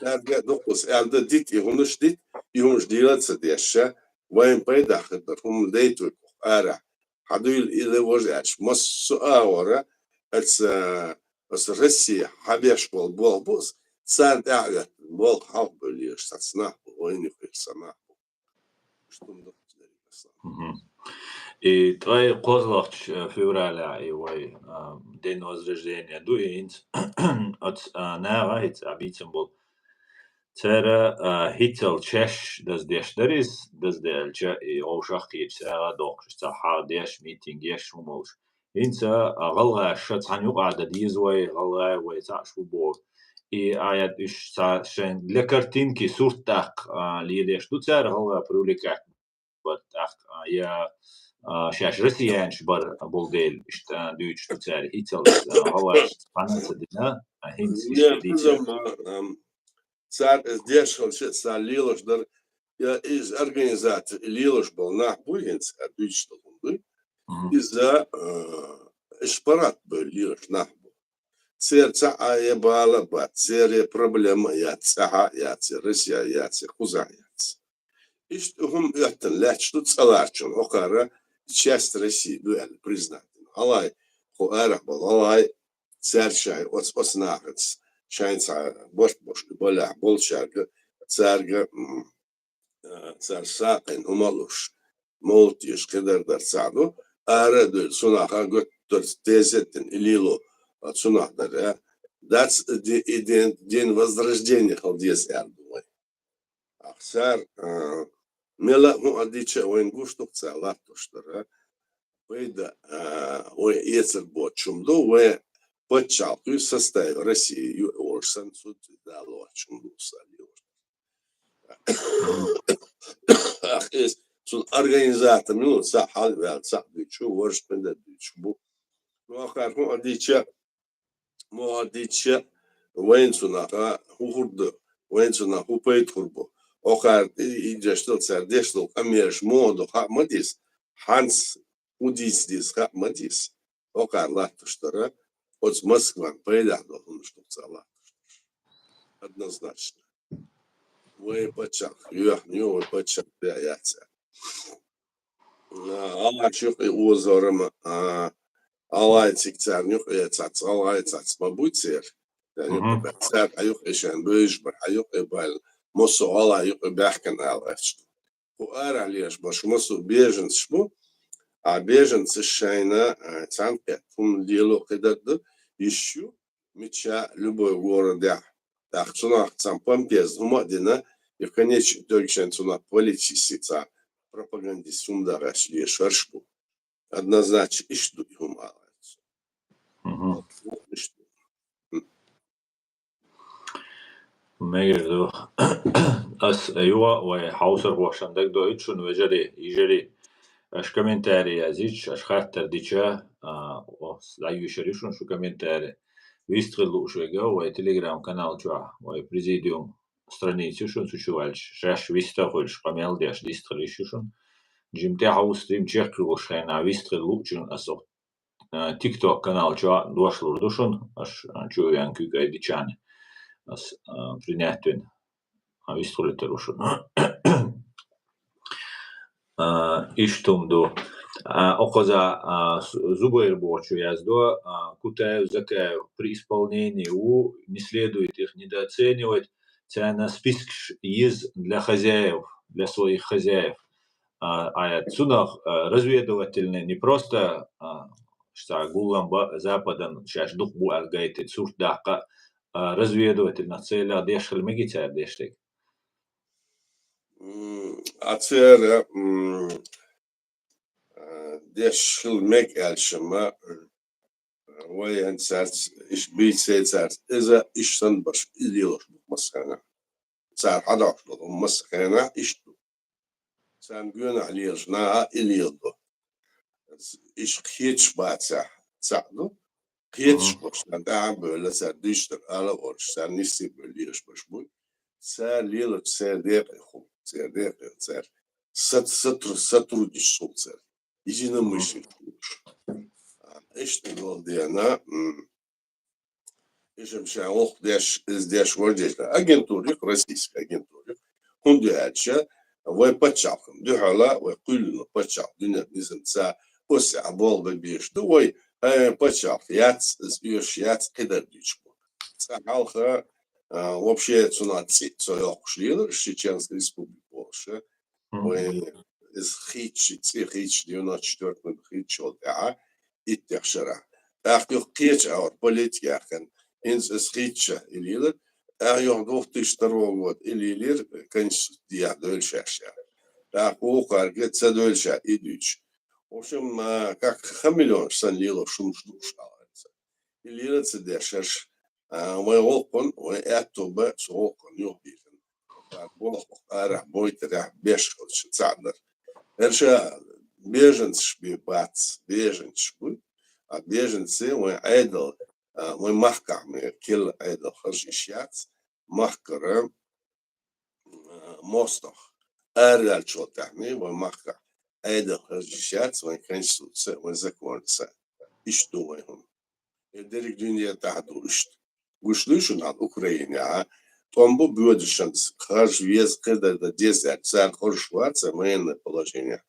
Тарга докус, алда дит, и он ждит, делается деша, воин пайдах, это хум дейту, ара, хадуил или вожач, массу аура, это Россия, хабеш был бус, царь дагат, был халбели, штатсна, войны персона. Что мы доказали? И твои козловч февраля и вой день возрождения дуинц от навайц обитем был цера хител чеш дас дештерис дас дельча и ошах кипсера док штаха деш митинг еш шумош инца غلغا شت هنيو قاعدة ديزوي غلغا ويتعش بور и аят иш шен для картинки суртак лидеш дуцер غلغا привлекать вот так я شاش رسيانش بر بولديل اشتا دوش تسال هيتل هو فانسا دينا هينس царь здесь он сейчас лилош дар из организации лилош был на бугенц отвечал oldu. İza işparat bölüyor nahbu. Serça aya bağlı bat, seri problema yatsa, yatsa Rusya, yatsa Kuzey yatsa. İşte hum ötten лечтут саларчон, окара часть России дуэль признательно. Алай, хуэрах был, алай, царчай, оснахец, шайнца, бош-бошки, болях, болчарга, царга, царсакин, умалуш, молтиш, кедардар саду, ара дуэль, сунаха, готтор, тезеттин, илилу, сунахдар, That's день возрождения халдес ярдумай. Ахсар, Мела адича оингуштук цала тоштара. Вейда ой ецербо чумду ве почалку составив России орсан суд дало чумду сали. Ах es sun организатор ну са хал вел са дичу воршпенда дичу. Ну ахар ху адича венсунаха хурду венсуна хупейт хурбо. Окар идештил цердештил камеш моду хатмадис Ханс удисдис хатмадис окар латуштара от Москван поедал он что цала однозначно вы почак не почак яйца алачук и озором алайтик царнюк яйца алайца мабутер цар аюк ишан бежбар аюк ебал Мосу Алла бяхкан алачту. Уара лишь баш мосу беженц шму, а беженцы шайна цанке фун дело кедады ищу меча любой город я. Так цунах цампам без умадина и в конечном итоге цунах политический пропагандист сундара шли шаршку. Однозначно ищу им алайцу. Megirdu as aywa wa hauser washandak do itchun wejari ijari ash комментарии азич ash khatter dicha la yusharishun shu комментарии вистрелу швега wa telegram канал чуа wa президиум страницу шун сучувальч шаш вистрелш памел деш дистрелишун жимте хаустрим чекру шайна вистрелу чун асо TikTok канал чуа дошлур душун аш чуян кюгай дичане as принятен авистролитерушун иштумду оказа зубоербочу яздо кутаю закаю при исполнении не следует их недооценивать на список из для хозяев для своих хозяев отсюда разведывательные не просто что гулам западан сейчас дух буалгайты сурдака разведывательно цель одешхал мегицер дештек. Ацер дешхал мег алшма وين ساعات إيش بيت ساعات إذا إيش تنبش إليوش مسخنا ساعات حدا مسخنا إيش سان جون عليه جنا إليوه إيش خيتش بعد ساعدو خيتش باش نتاع بلا ساعات ديشتر على ورش ساعات نسي بليش باش بول ساعات ليلة ساعات دقيقة ساعات دقيقة ساعات ستر ديش صوت ساعات يجينا مشي إيش تقول ديانا إيش مشان وقت ديش ورجيش أجنتوري روسيسك أجنتوري هم دهاتشا ويبتشعهم دهلا ويقولوا إنه بتشع دنيا نزل ساعة وسع بول ببيش دوي بتشع ياتس إزبيش ياتس كده ديشبو ساعة вообще цунаци цоёхшлилер Чеченской республики Польша из Хичи 94 Хичи иттехшара ахтюх кеч аут политика ахен инс схитча илилер ахёх 2002 год илилер конституция дольшаша ах укарге цедольша идуч в общем как хамелён санлило шумшдушалается илилер цедешаш мой окон мой этоба сокон ёбизен бог ара бойтера бешхот цадер эрша беженцы бац беженцы а беженцы мой айдол мой махка мой кил айдол хашишят махкара мостов эрдал чотахни мой махка это защищать свои конституции, свои законы. И что мы им? Это регионе тахту ишт. Гушлышу над Украине, а Томбу бюджет, хаж вес, когда это 10, царь хоршваца, военное положение.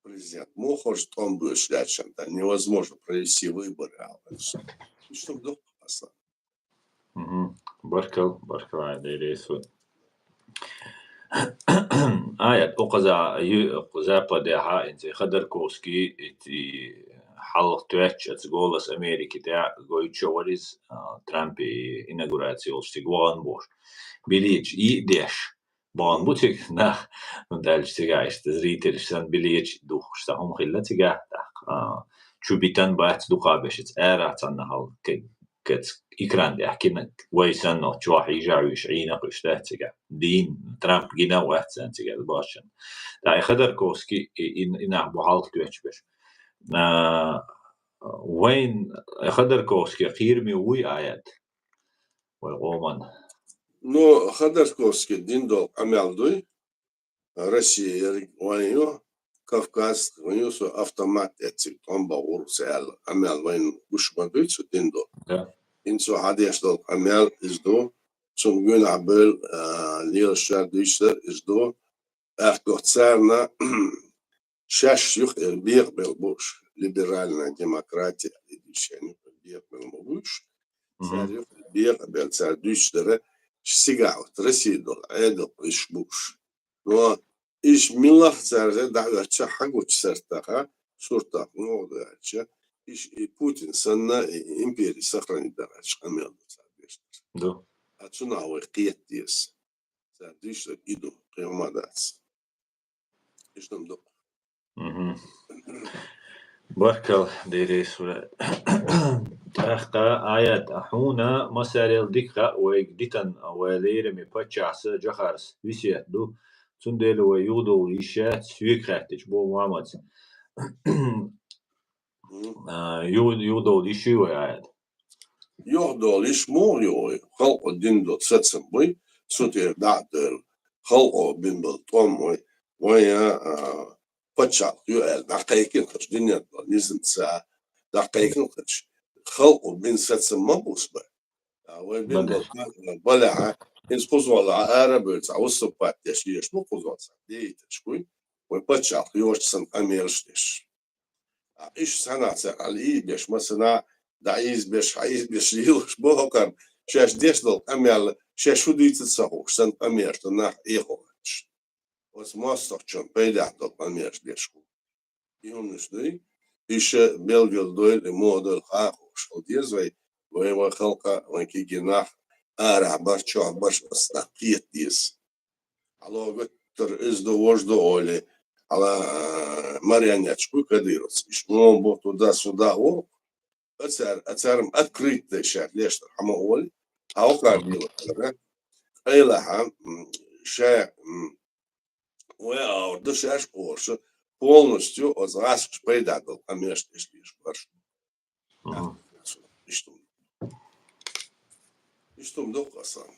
Президент Мохож, Томбу шлячен, да невозможно провести выборы. И что вдруг послал? Barkal, Deiresu. آيات أقزا بدها أنت خدر كوسكي إتي حلق تواتش أتقولس أمريكا تاع قويتشو وريز ترامبي إناغوراتيو استيقوان بوش بيليج ديش بان بوتيك دالش تيغايش تزريتر شان بيليج دوخ شتاهم خلا تيغا شو بيتان بات دوقابش تآرات عنها كت إكران دي أحكينا ويسانو تشواح يجاويش عينا قشتاتيغا دين ترامب جينا واحد سنتيغا الباشن دا خدر كوسكي إنا بحالك تواتش وين خدر كوسكي قيرمي وي آيات ويقومن Ну, Ходорковский диндол амялдуй, Россия, ваню, Кавказ, ваню автомат эти, он баурсел, амял вайн ушмадуйцу диндол. Инсу хадештол амял изду, zum gün abel лилшар дишер изду, эркоцерна шаш юх бир бел буш, либеральная демократия, движение бир бел буш, царь юх бир бел царь дишер. Сигаут, Россия дол, эдл, иш буш. Но иш милах царь, да, ча хагуч сертаха, суртах, ну, да, ча, иш и Путин санна империи сохранит дарач, амел, да. А цунауэ киеттис, царь, диш, иду, приомадац. Иш там дол. Barkal, Deiresu. أختا آيات أحونا مسار الدكرة ويقدتن ولير من بتشعس جخارس ويسيت دو تندل ويودو يشات سويكراتش بو محمد يودو يشيو آيات يودو ليش مو يوي خلق الدين تساتسم بوي سوتير دعدل خلقو بين بالطوم ويا بتشعل يوال دقيقين خش دنيا لازم تساعة دقيقين خش خلقوا بين ساتسم مبوس با وين بين بلعة إنس قزوة العرب تعوصوا بات يشيش مو قزوة دي تشكوي وبتشعل يوش سن أميرشتش إيش سنة على إيه بيش مثلا دعيز بيش عايز بيش يلوش بوه كان شاش ديش دل أمير شاش شو دي تتصوح سن أميرش تناح إيخوش بس ما استخدم بيدع دل أميرش ديشكو يوم نشدي إيش بيلجل دويل موديل خاخوش وديزوي وهو خلقه وكي جناح أرع برشة برش استقيت ديس على قدر إزدو وجدو أولي على марионетку кадировать. И что он был туда-сюда, أتعلم أكريت شاد ليش حمول أو كاربيل أيلها شيء ويا دشاش قرش полностью озрасший предател, конечно, если шпарш. И что много сам.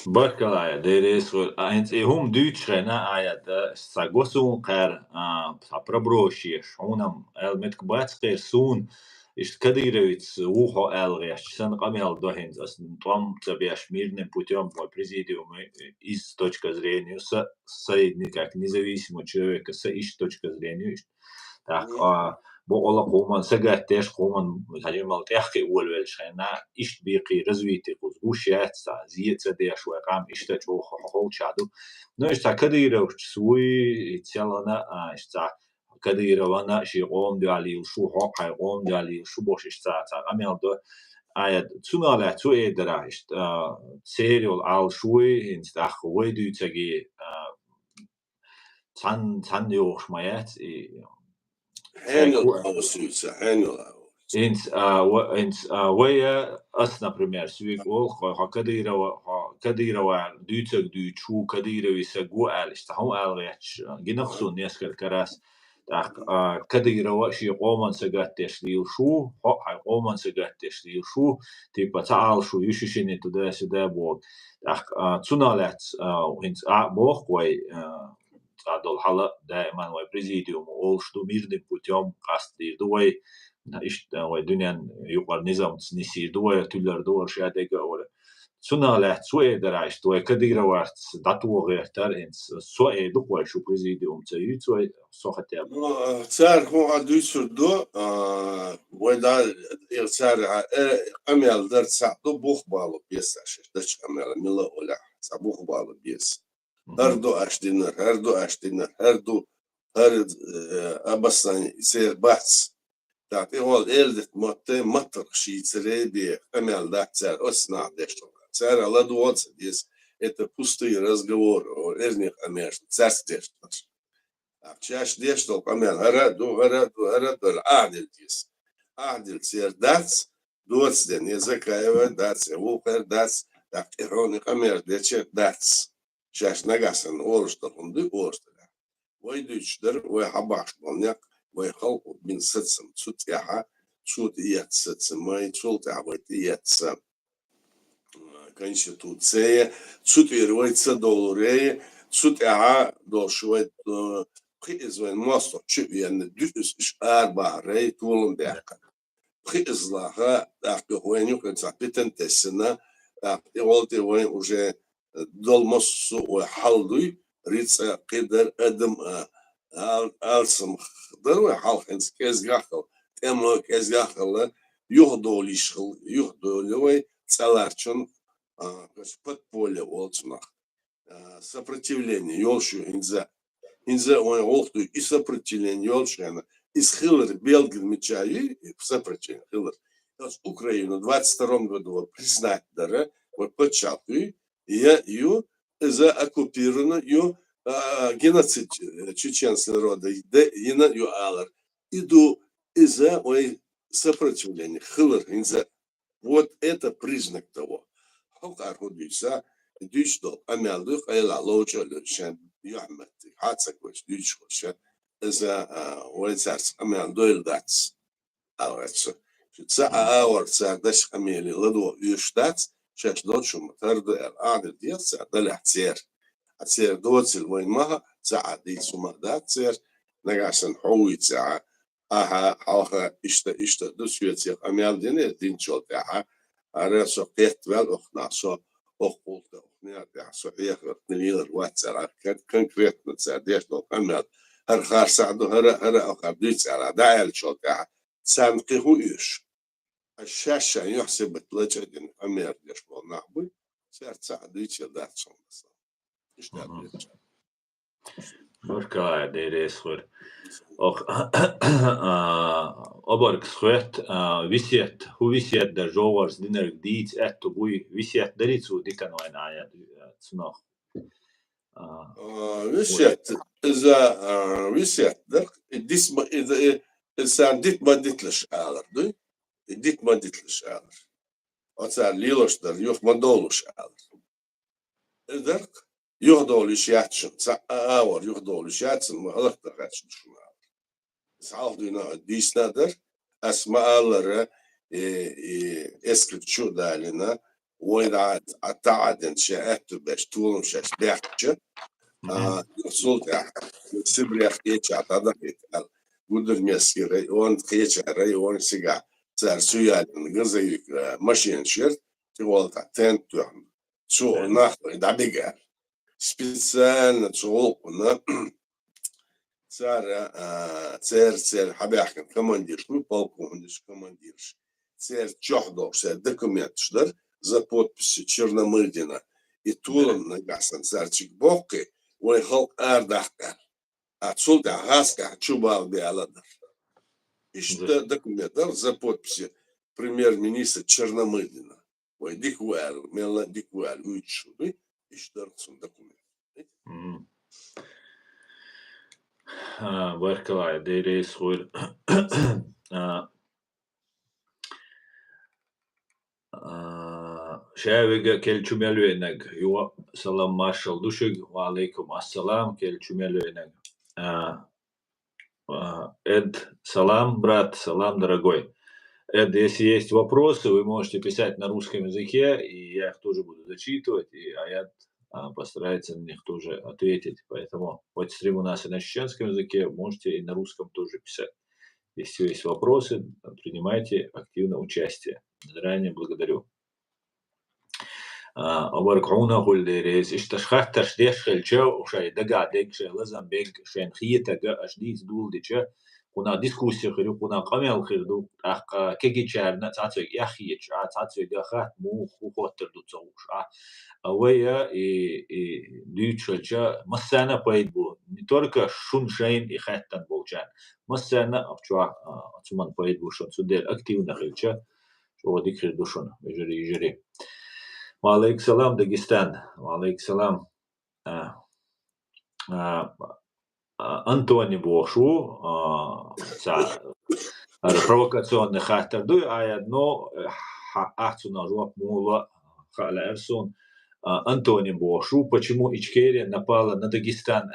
Barkalaya, Deiresu. Eins هم Deutschrena آيات ساقوسون قار سابربروشيش ونم المتك باتقير سون إيش كديرويتس وحو ألغيش سن قميل دوهينز أصلا طعم تبيش ميرنن путем президиума из точки зрения соединить независимого человека с их точки зрения. Так, бо ола قومن سجاتش قومن مثلا ما تحكي أول والشينا إيش بيقي رزويتي وزوشيات زيت سديش وقام إيش تجو خو شادو نوش تا كديرو سوي تيالنا إيش تا كديرو أنا شيء قوم دالي وشو حق قوم دالي وشو بوش إيش تا أميل دو آيات تناله تو إدرا إيش سيريال على شوي إنت أخوي دو تجي تان يوش مايات Инс вая ас, например, свик ол кадирова дүйцэг дүйчу кадирови сагу алиш тахом алгач гинахсу несколько раз так кадирова ши qomан сагаттеш лилшу qomан сагаттеш лилшу типа таалшу юшишини туда-сюда бог так цуналат инс бог вай قعدوا الحلقة دائما وبريزيديوم وولشتو ميردم путем قصدي دوي الدنيا يقر نظام نسير دوي تولر دور شادقة ولا سنا لحت سوء دراش دوي كدير وقت داتو غير ترنس سوء دوي شو بريزيديوم تيجي سوء صحتي صار هو عدو سردو ودا صار أميال در سعدو بوخ بالو بيس عشان دش أميال ملا ولا سبوخ بالو بيس هردو أشتينر هردو أبصاني سير بحث تعطي هو الإلدت مطر شيء سريبي أميال ده صار أصنع دشتو صار على دوات ديس это пустые разговоры о разных амеш царствах. Чаш дештол камен гораду адил дис. Адил сер дац доцден языкаева дац вупер дац так ирони камер дече дац. Чаш нагасан орштол унды орштол. Вой дучдер вой хабаш болняк вой халк бин сытсым цутяха цут иятсым май цулта вой иятсым. Конституция, цут вервается долларе, цут долшвает خيزوين مصر شبيان دوس أربعة رأي طولن بيعقل خيز لها أحكي وين يمكن تعبتن تسنة أحكي والتي وين وجه دول مصر وحلدوي ريتس قدر أدم ألسم خضر وحال خنس كاز يأكل تملك كاز يأكل يهدول يشغل يهدول وين تسالارشون подполье волцна сопротивление ёлшу инза он олту и сопротивление ёлшана из Хиллер Белград мечаи и сопротивление Хиллер Украину в 22 году признать дара вот початку я ее за оккупировано ее геноцид чеченского народа и на ее алар иду из-за сопротивления Хиллер инза вот это признак того Архудиса, дичдо, амялдух, айла лоучалюшен, яхмет, хацаквеш, дичхошен, за уайцарс, амялдуэл дац. Ауэрцо. Шица ауэрца, даш амели, ладо, юштац, шеш дочум, тардуэр, адр диаца, даляцер. Ацер доцил воймаха, цаади сумадацер, нагасан хуица, аха, ауха, ишта, досюэцер, амялдине, динчолтаха, Арасо петвел охнасо охулта охнята сохиях нилер ватсара конкретно цадешно камел архар саду хара охабдиц ара дайл чота санкиху иш الشاشة يحسب تلجدين أمير ليش نحبي صار تعديش داتشون إيش تعديش Morka det är svårt. Och abark skött visiet hur visiet där jovars dinner dit ett och bui visiet där det så det kan vara en aja snart. visiet إذا visiet där dis إذا إنسان dit ما ditlish alır du dit ما ditlish alır. Otsar lilosh där yok ما dolush alır. إذا يهدولش ياتشن اور يهدولش ياتشن ما الله تغاتشن شو سالدينا ديس نادر اسماء الله اسكت شو دالنا وين عتعدن شاءت باش طولم شاش بيحكي سلطة سبريخ يتش عتادك قدر مسيري وان خيتش ري وان سيجا صار سويال غزي ماشين شيرت تقول تاع تن شو ناخذ دابيجا специально цолкуна цер хабяхкан командирш мы полковник командирш цер чохдовся документшдар за подписью Черномырдина и Тулан нагасан царчик бокки ой халк ардахкар отсюда гаска чубал биаладар ишта документар за подписью премьер-министра Черномырдина ой дикуэр мела дикуэр учуби işlersin dokument. Verkligen, det är svårt. Şäviga kelçümelüeneg. Yo salam marshal duşug. Wa alaikum assalam kelçümelüeneg. Эд, салам, брат, салам, дорогой. Эд, если есть вопросы, вы можете писать на русском языке, и я их тоже буду зачитывать. И Аят постарается на них тоже ответить. Поэтому вот стрим у нас и на чеченском языке, можете и на русском тоже писать. Если есть вопросы, принимайте активное участие. Заранее благодарю. وبركعونا كل ريز اشتشخت تشديش خلجا وشاي دقا ديك شاي لازم بينك شاين خيتا جا اشديز دول ديشا كنا ديسكوسيا خيرو كنا قميل خيردو اخ كيجي شارنا تعطيك يا خيج تعطيك خات مو خوتر دو تصوش اويا и дючача массана поедбу не только шун шейн и хаттан болчан массана авчуа ацуман поедбу шон судер активно хилча что дик хирду шон жери وعليك السلام داغستان وعليك السلام Антони Бошу провокационный хаттер дуй одно ахцуна жуап мула хала эрсон Антони Бошу, почему Ичкерия напала на Дагестан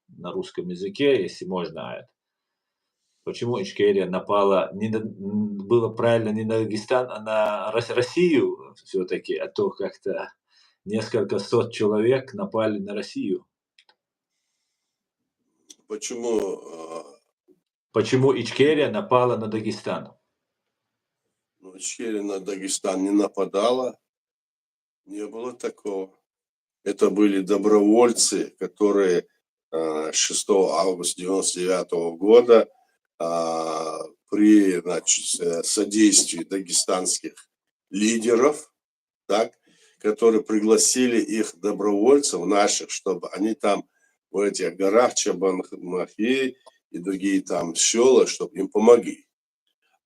на русском языке, если можно. Почему Ичкерия напала, было правильно не на Дагестан, а на Россию все-таки, а то как-то несколько сот человек напали на Россию. Почему Ичкерия напала на Дагестан? Ичкерия на Дагестан не нападала, не было такого. Это были добровольцы, которые 6 августа 1999 года при содействии дагестанских лидеров, так, которые пригласили их добровольцев наших, чтобы они там в этих горах Чабанмахи и другие там села, чтобы им помогли.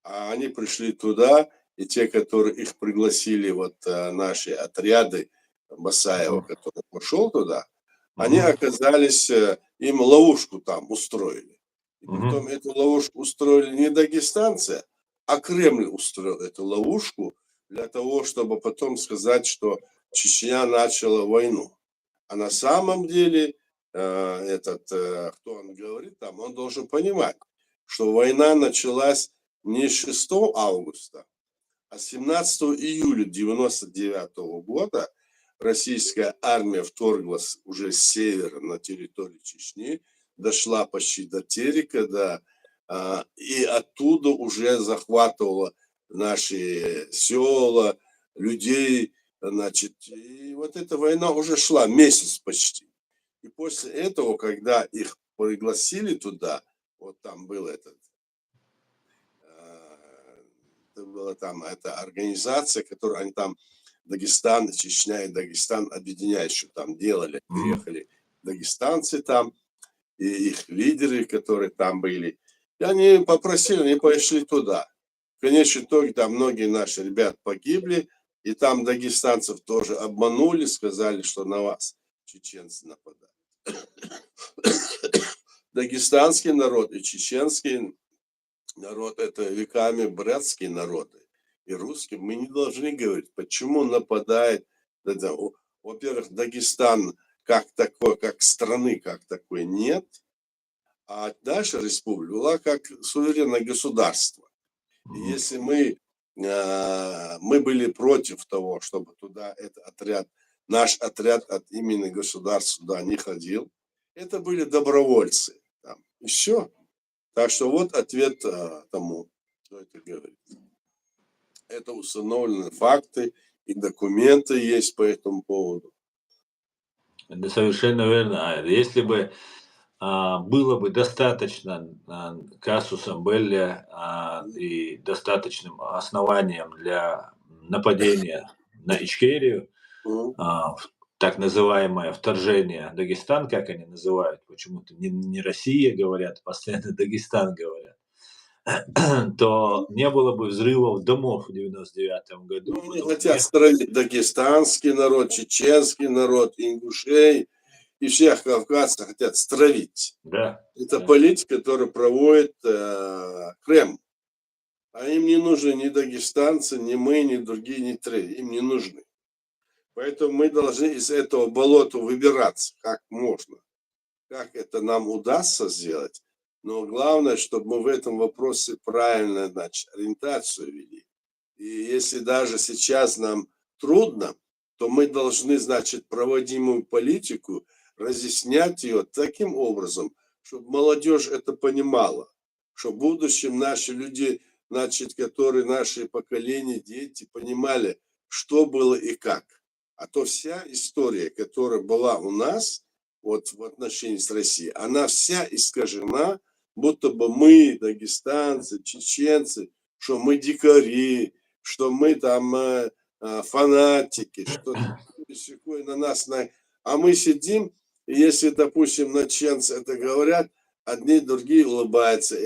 А они пришли туда, и те, которые их пригласили, вот наши отряды Басаева, который пошел туда, они оказались, им ловушку там устроили. И потом эту ловушку устроили не дагестанцы, а Кремль устроил эту ловушку для того, чтобы потом сказать, что Чечня начала войну. А на самом деле, кто он говорит там, он должен понимать, что война началась не 6 августа, а 17 июля 1999 года российская армия вторглась уже с севера на территорию Чечни, дошла почти до Терека, и оттуда уже захватывала наши села, людей, значит, и вот эта война уже шла месяц почти. И после этого, когда их пригласили туда, вот там был была там эта организация, которую они там, Дагестан, Чечня и Дагестан объединяющие там делали. Приехали дагестанцы там, и их лидеры, которые там были. И они попросили, они пошли туда. В конечном итоге там многие наши ребята погибли, и там дагестанцев тоже обманули, сказали, что на вас чеченцы нападают. Дагестанский народ и чеченский народ — это веками братские народы. И русским мы не должны говорить, почему нападает. Во-первых, Дагестан как такой, как страны, как такой нет. А наша республика была как суверенное государство. И если мы были против того, чтобы туда этот отряд, наш отряд от имени государства туда не ходил, это были добровольцы. Там. И все. Так что вот ответ тому, кто это говорит. Это установлены факты и документы есть по этому поводу. Это совершенно верно. Если бы было бы достаточно казусом белли и достаточным основанием для нападения на Ичкерию, так называемое вторжение в Дагестан, как они называют, почему-то не Россия говорят, постоянно Дагестан говорят, то не было бы взрывов домов в 99 году. Они хотят строить дагестанский народ, чеченский народ, ингушей и всех кавказцев хотят стравить. Да. Это политика, которую проводит Кремль. А им не нужны ни дагестанцы, ни мы, ни другие, ни третьи. Им не нужны. Поэтому мы должны из этого болота выбираться как можно. Как это нам удастся сделать. Но главное, чтобы мы в этом вопросе правильно, значит, ориентацию вели. И если даже сейчас нам трудно, то мы должны, значит, проводимую политику разъяснять ее таким образом, чтобы молодежь это понимала, что в будущем наши люди, значит, которые наши поколения, дети, понимали, что было и как. А то вся история, которая была у нас, вот в отношении с Россией, она вся искажена, будто бы мы, дагестанцы, чеченцы, что мы дикари, что мы там фанатики, что на нас, а мы сидим, и если, допустим, наченцы это говорят, одни другие улыбаются.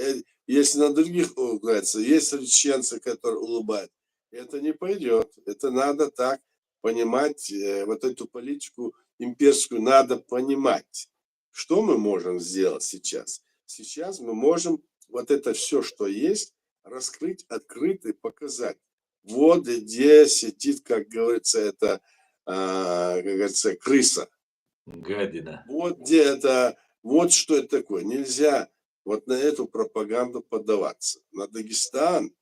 Если на других улыбаются, есть чеченцы, которые улыбают. Это не пойдет. Это надо так понимать, вот эту политику имперскую надо понимать. Что мы можем сделать сейчас? Сейчас мы можем вот это все, что есть, раскрыть, открыть и показать. Вот где сидит, как говорится, это, как говорится, крыса. Гадина. Вот где это, вот что это такое. Нельзя вот на эту пропаганду поддаваться. На Дагестан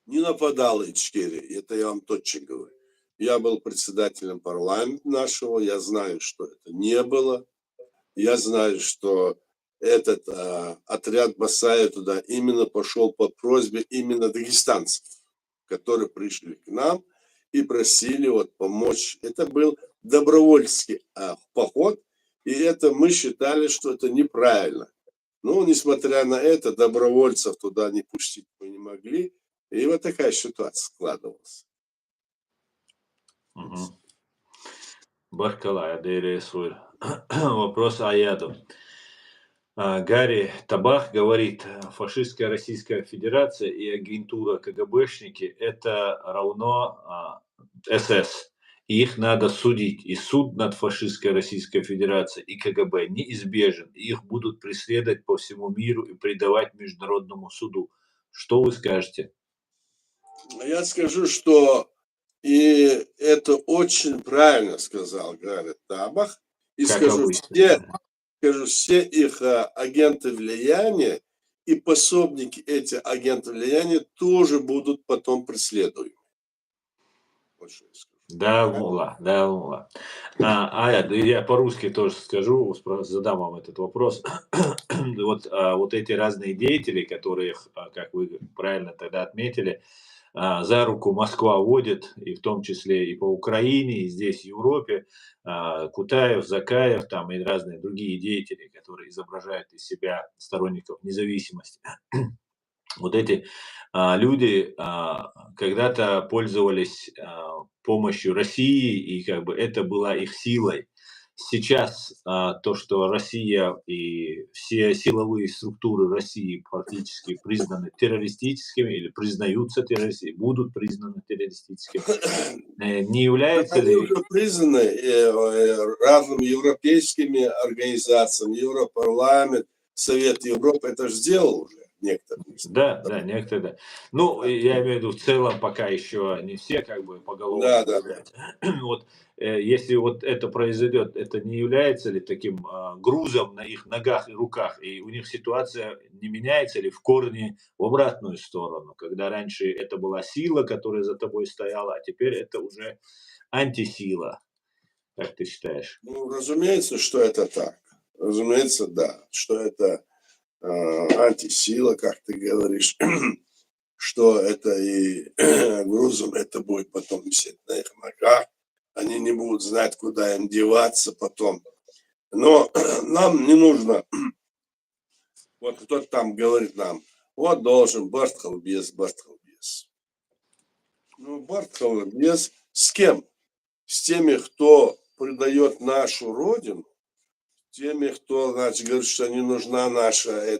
не нападала Ичкерия, это я вам точно говорю. Я был председателем парламента нашего, я знаю, что это не было. Я знаю, что этот отряд Басая туда именно пошел по просьбе именно дагестанцев, которые пришли к нам и просили вот помочь. Это был добровольский поход, и это мы считали, что это неправильно. Но, несмотря на это, добровольцев туда не пустить мы не могли. И вот такая ситуация складывалась. Угу. Баркалая, Дейресур. Вопрос Аяду. Гарри Табах говорит, фашистская Российская Федерация и агентура КГБшники это равно СС. И их надо судить. И суд над фашистской Российской Федерацией и КГБ неизбежен. И их будут преследовать по всему миру и предавать международному суду. Что вы скажете? Я скажу, что и это очень правильно сказал Гарри Табах. И Как скажу, обычно. все их агенты влияния и пособники эти агенты влияния тоже будут потом преследуемы. Да, мула, да, мула. Я по-русски тоже скажу, задам вам этот вопрос. Вот эти разные деятели, которые, как вы правильно тогда отметили, за руку Москва водит, и в том числе и по Украине, и здесь, в Европе, Кутаев, Закаев, там и разные другие деятели, которые изображают из себя сторонников независимости. Вот эти люди когда-то пользовались помощью России, и как бы это была их силой. Сейчас то, что Россия и все силовые структуры России практически признаны террористическими или признаются террористическими, будут признаны террористическими, не является Они ли... уже признаны разными европейскими организациями, Европарламент, Совет Европы, это же сделал уже некоторые. Да, да, некоторые, да. Ну, я имею в виду, в целом пока еще не все как бы поголовно. Да, да. Вот, если вот это произойдет, это не является ли таким грузом на их ногах и руках, и у них ситуация не меняется ли в корне в обратную сторону, когда раньше это была сила, которая за тобой стояла, а теперь это уже антисила, как ты считаешь? Ну, разумеется, что это так. Разумеется, да, что это антисила, как ты говоришь, что это и грузом это будет потом висеть на их ногах, они не будут знать, куда им деваться потом. Но нам не нужно, вот кто-то там говорит нам, вот должен Бартхолбес. Ну, Бартхолбес с кем? С теми, кто предает нашу родину, теми, кто, значит, говорит, что не нужна наша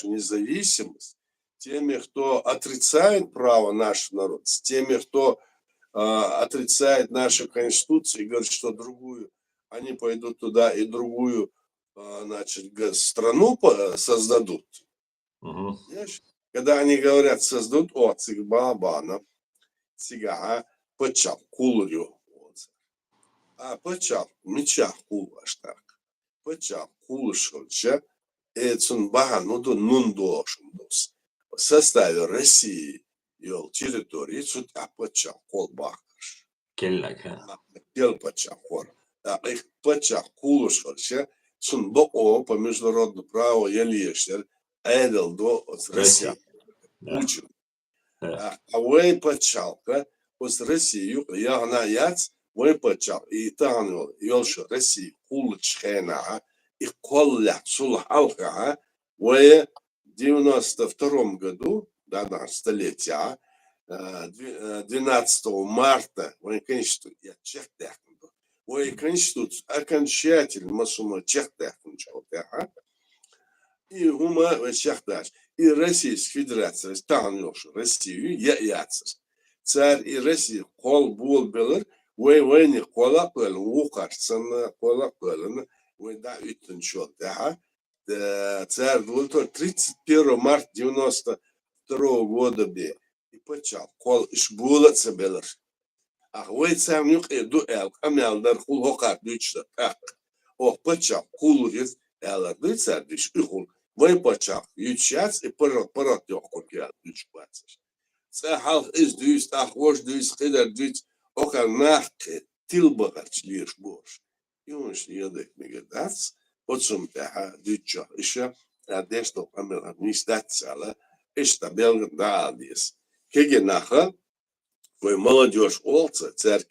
независимость, теми, кто отрицает право нашего народа, с теми, кто отрицает нашу конституцию и говорит, что другую, они пойдут туда и другую, значит, страну создадут. Угу. Когда они говорят, создадут, цигбалабана, цигага, пачал, кулурю, пачал, мечах кулаштак. Пачал кулышевча, Эцунбагануду Нундошмдус. В составе России и территории Пачал Колбахаш. Kellek, ha. Кел пачах хор. Их пачах кулушарше, сон бо по международному праву елештер, эдел до от России. Да. Учен. Да. А вы пачалка, от России, я на яц, вы пачал, и таганул, елша России, кулучхена, и колля, сулах алка, вы в 92 году, да, столетия, 12 марта, вы, конечно, я чех технику, вы, конечно, окончательно масума чех технику, и ума чех даш. И Российская Федерация, там Россию, я яцер. Царь и Россия, кол бул белер, вы не кола пел, укарцен кола пелен, вы да итен чот, да. Царь был 31 марта 92 года бе. И почал, кол иш була цебелер. Ах, вы царь нюх эду эл, камял дар хул хокар дючта, так. Ох, почал, кулурец, эл, ду царь дюш, ихул. Вы почал, ючац и парат ёхкор кел, дюш плацеш. Царь халх из дюш, ах, вож дюш, хидар дюш, окар нахке, тилбагач лиш бош. И он ж едет мегадац, потом тяха дюча, еще адешто камер администрация, ишта белга даадис. Кеге наха, вы молодежь олца, царь,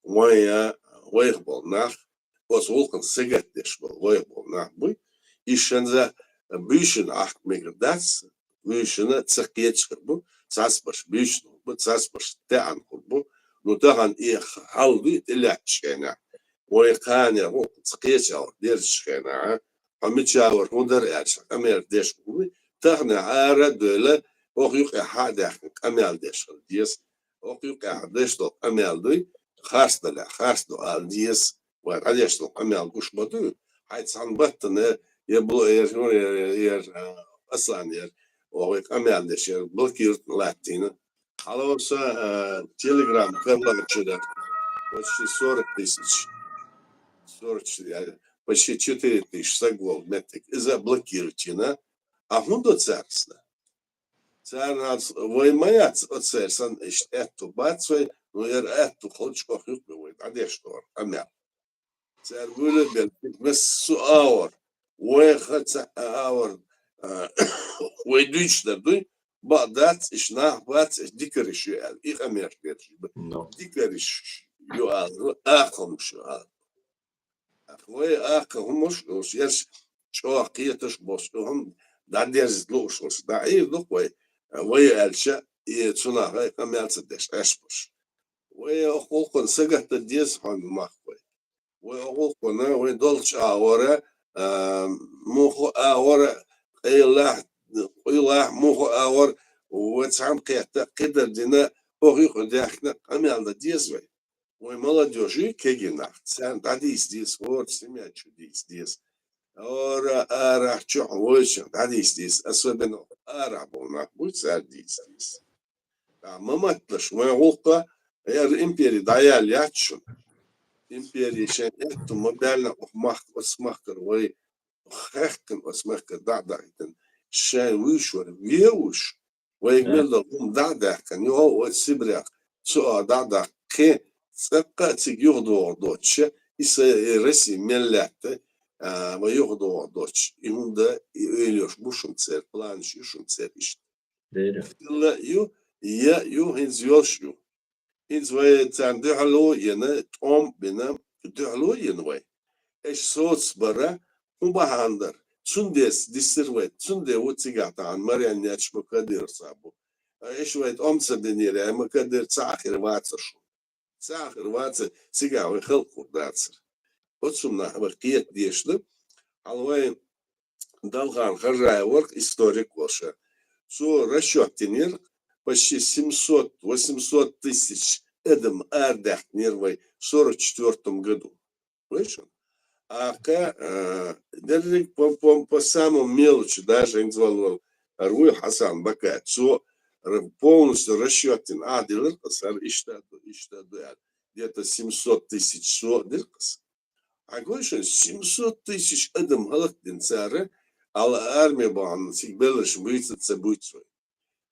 моя вейхбол нах, was волкан сигаретиш был, вейхбол нах бы, и шенза бюшен ах мегадац, бюшена церкетскер бы, цаспаш бюшен бы, цаспаш теан бы, ну таган их халды телячкена. ويقانع وتقيسه دير الشخينة ومتشاور ودر اعش امير ديش تغنى عارة دولة وقيق احاد امير ديش ديس وقيق احدش دو امير دوي خاص دو ال ديس وعليش دو امير قش بدو حيث صنبتنا يبلو ير اصلا ير وقيق امير ديش بلكير لاتينا خلاص تليجرام كم شده почти 40 тысяч. 40, почти 4 тысячи соглов метрик. И заблокируйте, а гундо царство. Царь нас, вы моя царство, эту бацой, но я эту холчку хюкнул, а где что, амя. Царь вылюбил, без суаур, вы хотя аур, вы дичь дадуй, бадать, ишна, бац, дикариш юэл, их амяш держи, дикариш юэл, ахом шуэл. Вы ахомуш, уж что какие-то босс, да держит лучше, да и лукой, вы эльча и цунага камяца деш эшпуш. Вы охолкон сагата дес хан махвы. Вы охолкон, вы долч аура, мухо аура, эйла мухо аур, вы сам кета кедер дина, охих дяхна камялда десвай. Ой, молодежи, кегина, цен дадис здесь, вот, семья чудис здесь. Ора, ара, чё, очень, дадис здесь, особенно арабу, будет садись здесь. А мама тлаш, моя волка, я империя дая лячун. Империя шен, это мобильно, осмахкар, ой, хехкен, осмахкар, да, шен вышвар, веуш, ой, гмелда, да, каньо, вот сибряк, цо, да, ке, سقط يغدو دوتش إس رسي ملته ويغدو دوتش يهوندا يليش بوشم تسير بلانش يشم تسير إيش لا يو هنز يوشيو هنز وين تندهلو ينا توم بينام تدهلو ينوي إيش صوت برا هم بهاندر سندس ديسرويت سندة وتيجات عن مريان ناتش مقدر صابو إيش وين أمسدنيرة مقدر تأخير واتشو ساخر واتس سيجا ويخلقوا داتسر وتسمنا بقية ديشنا على دالغان خرجاي ورك историк воша سو расчётинер почти 700-800 тысяч эдем ардах нервой в 44 году. Слышал? А дерек по самому мелочи даже им звал Руй Хасан Бака, со полностью расчетен адилер, где-то 700 тысяч дыркас. А говоришь, 700 тысяч эдем галактин цары, а армия бан сигбелыш выйдется будет свой.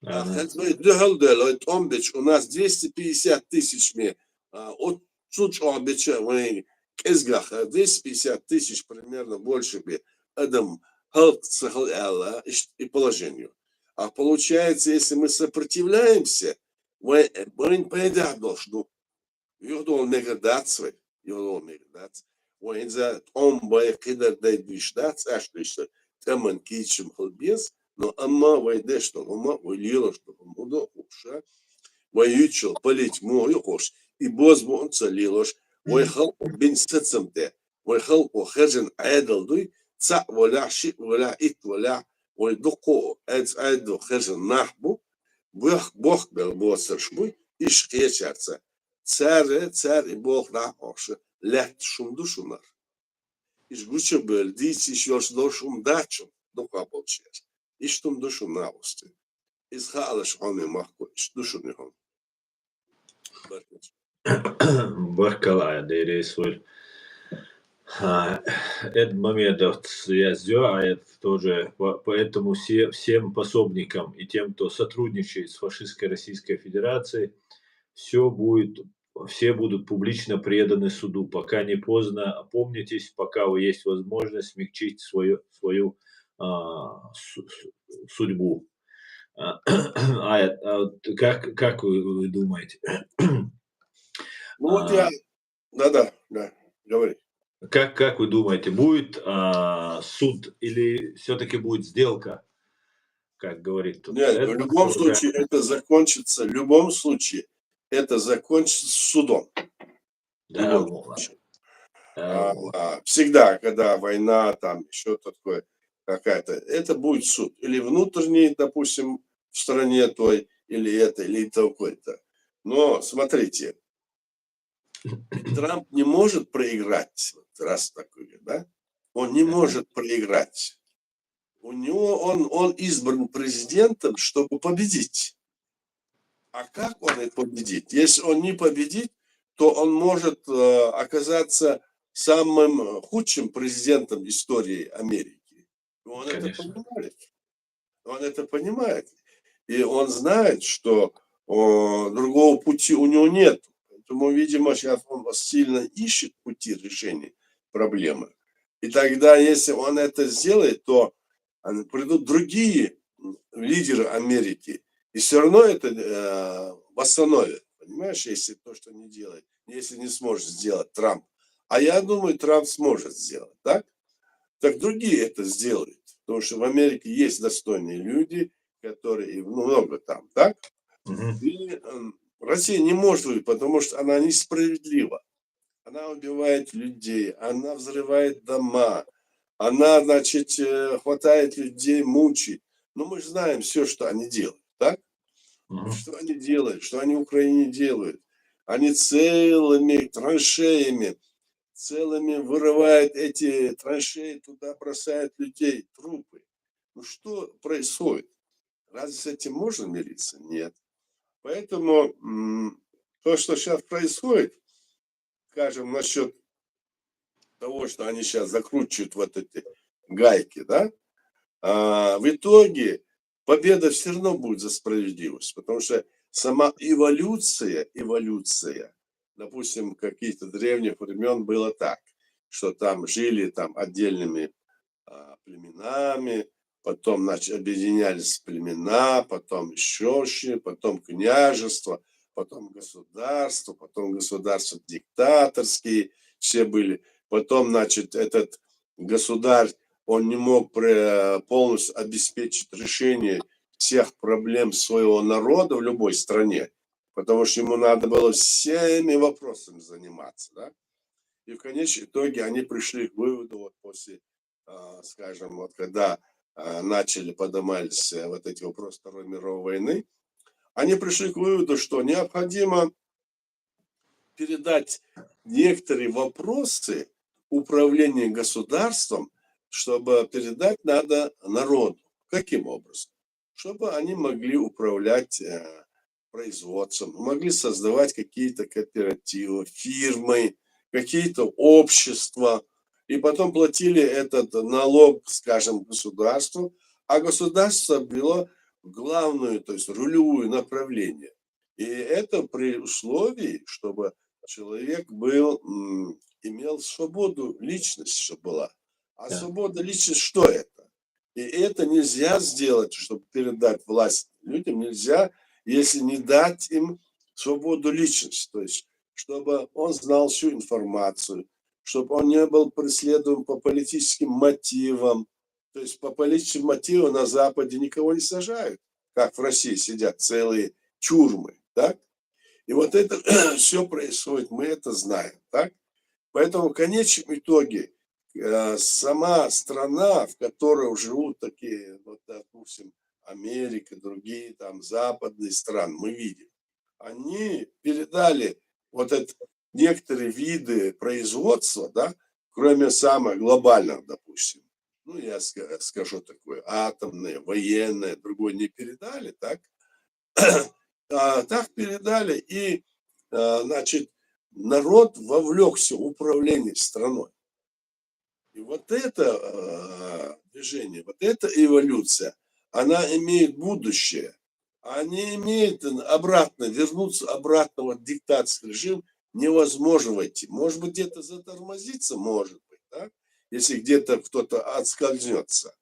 А хоть мы дюхал делают омбич, у нас 250 тысяч От Кезгаха 250 тысяч примерно больше бы адам и положению. А получается, если мы сопротивляемся, мы должны يقولوا ميجاداتس يقولوا ميجاداتس وإذا كده ديشداتس أشتري تمن كيشم خلبيز но أما ويدش نغما ويليلش نغمودو وشا ويجوا полить мою кош и боз бонца лилош ويخل بين ستسمته ويخل وخرجن عادل دوي تسع ولا شيء ولا إت ولا ويدقو عادو خرجن نحبو بوخ بالبوسرشبوي إيش كيشارца царь и Бог нахоши лет шумдушунар. Иш гуче бельдиц иш ёш дошум дачум духа получается. Иш тум душу наусти. Ис халаш хоми махку иш душу не хом. Баркалая, дейрейсволь. Этот момент я сделал, а это тоже, поэтому всем пособникам и тем, кто сотрудничает с фашистской Российской Федерацией, все будут публично преданы суду, пока не поздно. Опомнитесь, пока есть возможность смягчить свою судьбу. Как вы думаете? Ну вот да, говори. Как вы думаете, будет суд или все-таки будет сделка, как говорит тут? Нет, в любом случае это закончится, в любом случае это закончится судом. Да, всегда, когда война, там еще такое какая-то, это будет суд. Или внутренний, допустим, в стране той, или такой-то. Но смотрите, Трамп не может проиграть, раз такой, да? Он не может проиграть. У него он избран президентом, чтобы победить. А как он это победит? Если он не победит, то он может оказаться самым худшим президентом истории Америки. Он это понимает. И он знает, что другого пути у него нет. Поэтому, видимо, сейчас он сильно ищет пути решения проблемы. И тогда, если он это сделает, то придут другие лидеры Америки. И все равно это восстановит. Понимаешь, если то, что не делает, если не сможет сделать Трамп. А я думаю, Трамп сможет сделать, так? Так другие это сделают. Потому что в Америке есть достойные люди, которые много там, так? И Россия не может выиграть, потому что она несправедлива. Она убивает людей, она взрывает дома, она, значит, хватает людей, мучает. Но мы же знаем все, что они делают, так? Что они делают, что они в Украине делают. Они целыми траншеями, целыми вырывают эти траншеи, туда бросают людей, трупы. Ну что происходит? Разве с этим можно мириться? Нет. Поэтому то, что сейчас происходит, скажем, насчет того, что они сейчас закручивают вот эти гайки, да, в итоге победа все равно будет за справедливость, потому что сама эволюция, допустим, каких-то древних времен было так, что там жили там отдельными племенами, потом объединялись племена, потом еще, потом княжество, потом государства диктаторские все были, потом, значит, этот государь, он не мог полностью обеспечить решение всех проблем своего народа в любой стране, потому что ему надо было всеми вопросами заниматься, да? И в конечном итоге они пришли к выводу вот после, скажем, вот когда начали поднимались вот эти вопросы Второй мировой войны, они пришли к выводу, что необходимо передать некоторые вопросы управления государством, чтобы передать надо народу. Каким образом? Чтобы они могли управлять производством, могли создавать какие-то кооперативы, фирмы, какие-то общества, и потом платили этот налог, скажем, государству, а государство было главную, то есть рулевое направление. И это при условии, чтобы человек был, имел свободу личности, что была. А Да. свобода личности что это? И это нельзя сделать, чтобы передать власть людям, нельзя, если не дать им свободу личности. То есть, чтобы он знал всю информацию, чтобы он не был преследуем по политическим мотивам. То есть по политическим мотивам на Западе никого не сажают, как в России сидят целые тюрьмы, так? И вот это все происходит, мы это знаем, так? Поэтому в конечном итоге сама страна, в которой живут такие, вот, допустим, Америка, другие там западные страны, мы видим, они передали вот это некоторые виды производства, да, кроме самых глобальных, допустим, ну, я скажу такое, атомное, военное, другое не передали, так? Так передали, и, значит, народ вовлекся в управление страной. И вот это движение, вот эта эволюция, она имеет будущее. А не имеет обратно, вернуться обратно в диктатский режим невозможно войти. Может быть, где-то затормозиться, может быть, да? Если где-то кто-то отскользнется.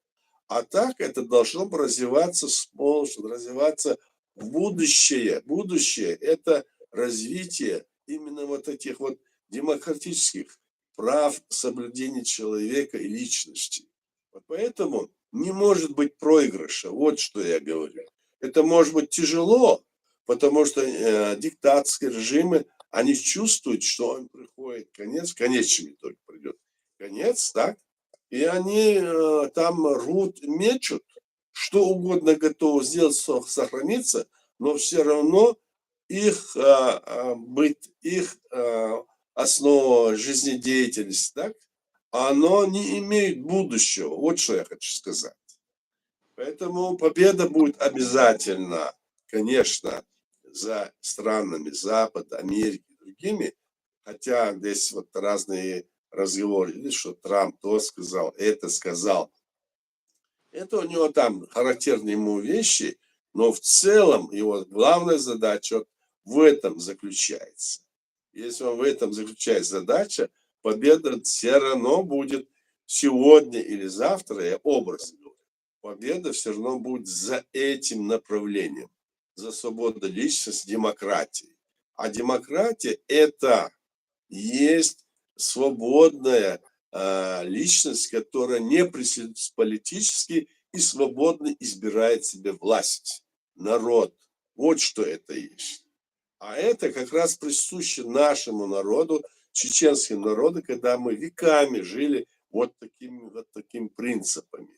А так это должно бы развиваться полностью, развиваться в будущее. Будущее – это развитие именно вот этих вот демократических прав, соблюдения человека и личности. Вот поэтому не может быть проигрыша. Вот что я говорю. Это может быть тяжело, потому что диктатские режимы, они чувствуют, что им приходит конец, в конечном итоге придет конец, так? И они там рвут, мечут, что угодно готовы сделать, чтобы сохраниться, но все равно их быт, их основа жизнедеятельности, так, оно не имеет будущего. Вот что я хочу сказать. Поэтому победа будет обязательно, конечно, за странами Запада, Америки и другими, хотя здесь вот разные разговоры, или что Трамп то сказал, это сказал. Это у него там характерные ему вещи, но в целом его главная задача в этом заключается. Если он в этом заключается задача, победа все равно будет сегодня или завтра, я образно говорю. Победа все равно будет за этим направлением, за свободу личности, демократии. А демократия – это есть свободная личность, которая не преследуется политически и свободно избирает себе власть, народ. Вот что это есть. А это как раз присуще нашему народу, чеченскому народу, когда мы веками жили вот такими принципами.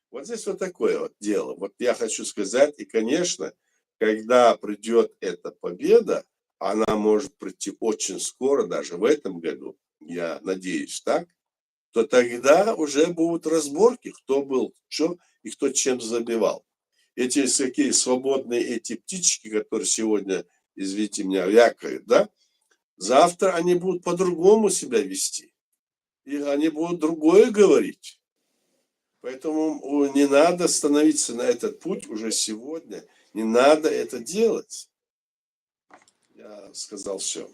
Вот здесь вот такое вот дело. Вот я хочу сказать, и, конечно, когда придет эта победа, она может прийти очень скоро, даже в этом году, я надеюсь, так, то тогда уже будут разборки, кто был что и кто чем забивал. Эти такие свободные эти птички, которые сегодня, извините меня, вякают, да, завтра они будут по-другому себя вести. И они будут другое говорить. Поэтому не надо становиться на этот путь уже сегодня. Не надо это делать. Я сказал все.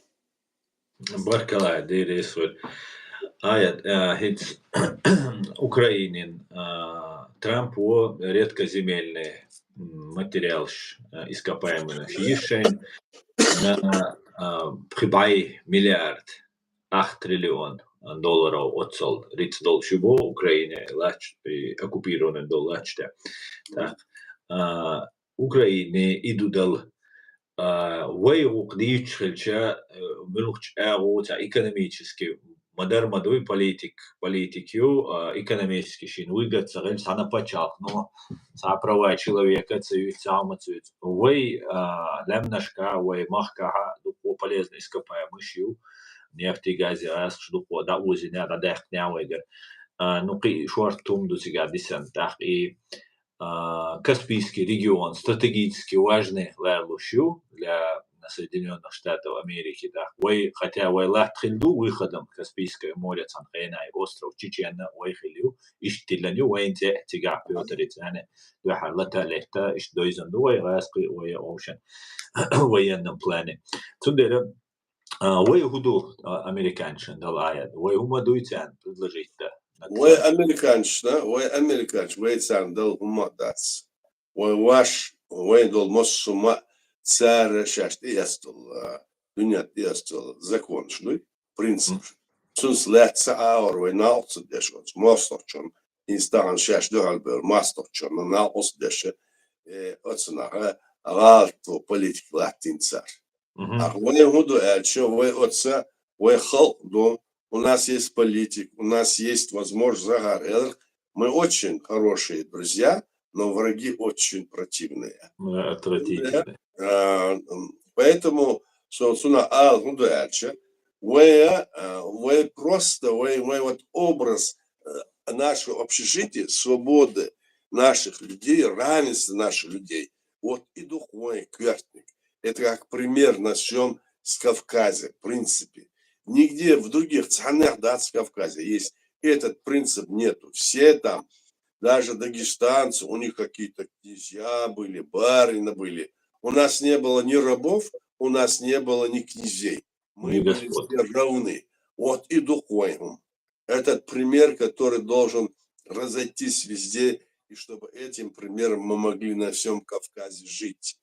Баркалай, Дейресвер. Хит Украинин Трамп о редкоземельный материал ископаемый Шишень на прибай миллиард 8 триллион долларов отцол риц дол шубо Украине лач оккупированный дол лачте. Так Украине идудал ويقديش خلشة ملوش أغوتا экономически مدار مدوي политикью экономически шин выгод сагель сана пачак но са права человека цивит сама цивит вой лемнашка вой махка дупо полезно ископаемый шил нефть и газ раз дупо да узиня да дэх нявайгер ну қи шуартум дусига дисен так и Каспийский регион стратегически важный для Соединенных Штатов Америки. Да. Хотя Лахтхильду выходом Каспийское море, Цанхайна и остров Чечена, Уайхилю, Иштиланю, Уайнте, Тига, Петр Рицане, Дуахарлата, Лехта, Иштдойзен, Уайраски, Уайошен, в военном плане. Тундера Ой, гуду американшин дал аяд. Ой, ума дуйцан предложить-то. Ой, американшна, ой, цан дал уматац. Ой, ваш, ой, дол моссума цара шашт ястул, дунят ястул закон, шнуй, принцип. Сунс летса аур, ой, наалцу дешвац, мостовчон, инстаган шаш дохалбер, мастовчон, наалцу деше, отсуна, галту политик латин цар. А ой, гуду эльчо, ой, отца, ой, халду, у нас есть политик, у нас есть возможность загар. Мы очень хорошие друзья, но враги очень противные. Отвратительно. Поэтому, собственно, вы просто, вы вот образ нашего общежития, свободы наших людей, равенства наших людей, вот и духовный квертник. Это как пример на всем с Кавказа, в принципе. Нигде в других странах, да, с Кавказа есть этот принцип нету. Все там, даже дагестанцы, у них какие-то князья были, барины были. У нас не было ни рабов, у нас не было ни князей. Мы были все равны. Вот и духовным. Этот пример, который должен разойтись везде, и чтобы этим примером мы могли на всем Кавказе жить.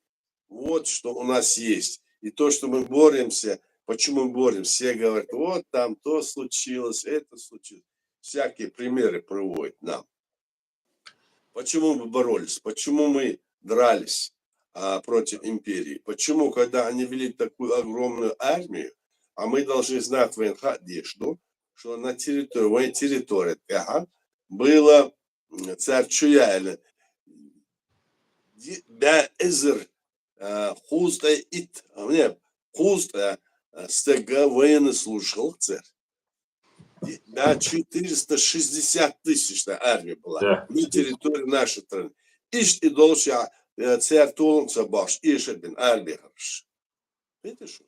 Вот что у нас есть. И то, что мы боремся, почему мы боремся? Все говорят, вот там то случилось, это случилось. Всякие примеры приводят нам. Почему мы боролись? Почему мы дрались против империи? Почему, когда они вели такую огромную армию, а мы должны знать что на территории было царь Чуяля, хуста ит, хуста стега военнослужащих царь. 460 тысячная армия была на территории нашей страны. Ишь и должен царь Тулунца баш, ишь бин армия хорош. Видишь?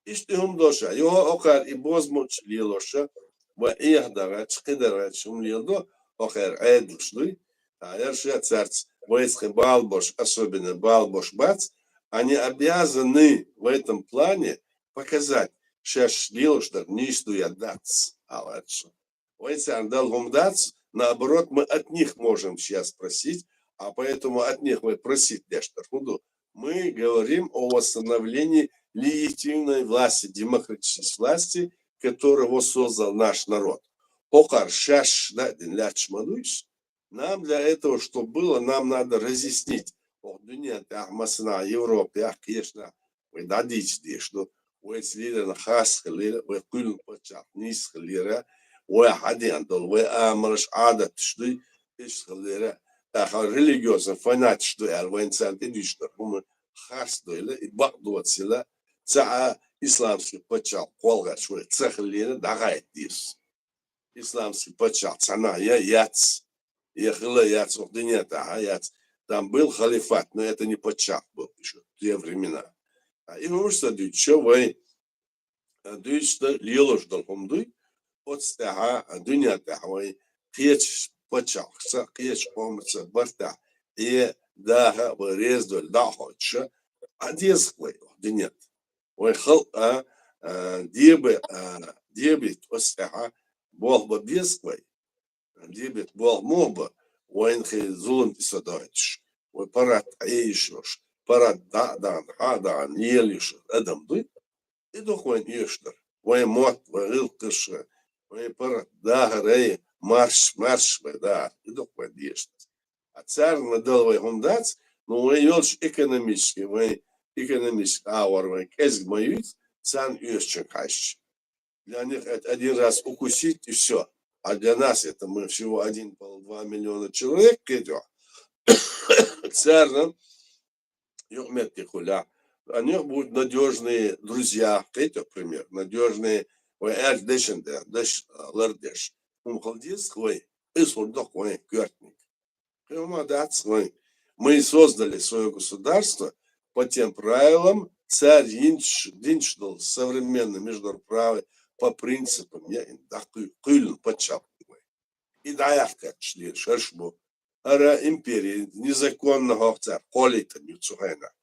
Ишь и он должен. Его окар и бозмуч лилоша, в ихдара, чкидара, чум лилдо, окар эдлшный, а я царь воинский балбош, особенно балбош бац, они обязаны в этом плане показать, что лилоштар не стоят даться. Наоборот, мы от них можем сейчас спросить, а поэтому от них мы просить мы говорим о восстановлении легитимной власти, демократической власти, которую создал наш народ. Нам для этого, что было, нам надо разъяснить. Европе, конечно, вы дадите, что ويسليلة خاص خليلة ويقول بتشعب نيس خليرة واحد يندل ويأمرش عادة تشدي إيش خليرة آخر ريليجيوس فنات تشدي وين سانت يديشتر هم خاص دويلة يبقدوا تسيلة ساعة إسلامسكي بتشعب قولها شوي تسخليرة دعاية ديس إسلامسكي بتشعب سنة ياتس يخلى ياتس الدنيا تاعها ياتس там был халифат, но это не подчав был еще в те времена. И мы что вы что лилош долгомдуй от стага дуня тахвай кеч почахса кеч помца барта и дага вырездоль дахоча одесквай дуня ой хал дебет от стага бог бабесквай дебет бог моба وينخي زون تصدقش وبرات عيشوش برات دعدان يليش أدم ضي إدوخ وين يشتر وين موت وغلقش وين برات داهر أي марш да إدوخ وين يشتر السعر ندل وين دات но وين يلش экономически ауэр وين كأزг моют цан юшчик хащ для них это один раз укусить и все. А для нас это мы всего 1,2 миллиона человек идем. Царь, у них будут надежные друзья, это пример, надежные, мы создали свое государство по тем правилам, царь Динчдал, современный международный право, по принципам и даяхка шли шершбу ара империи незаконного царя колита нюцугена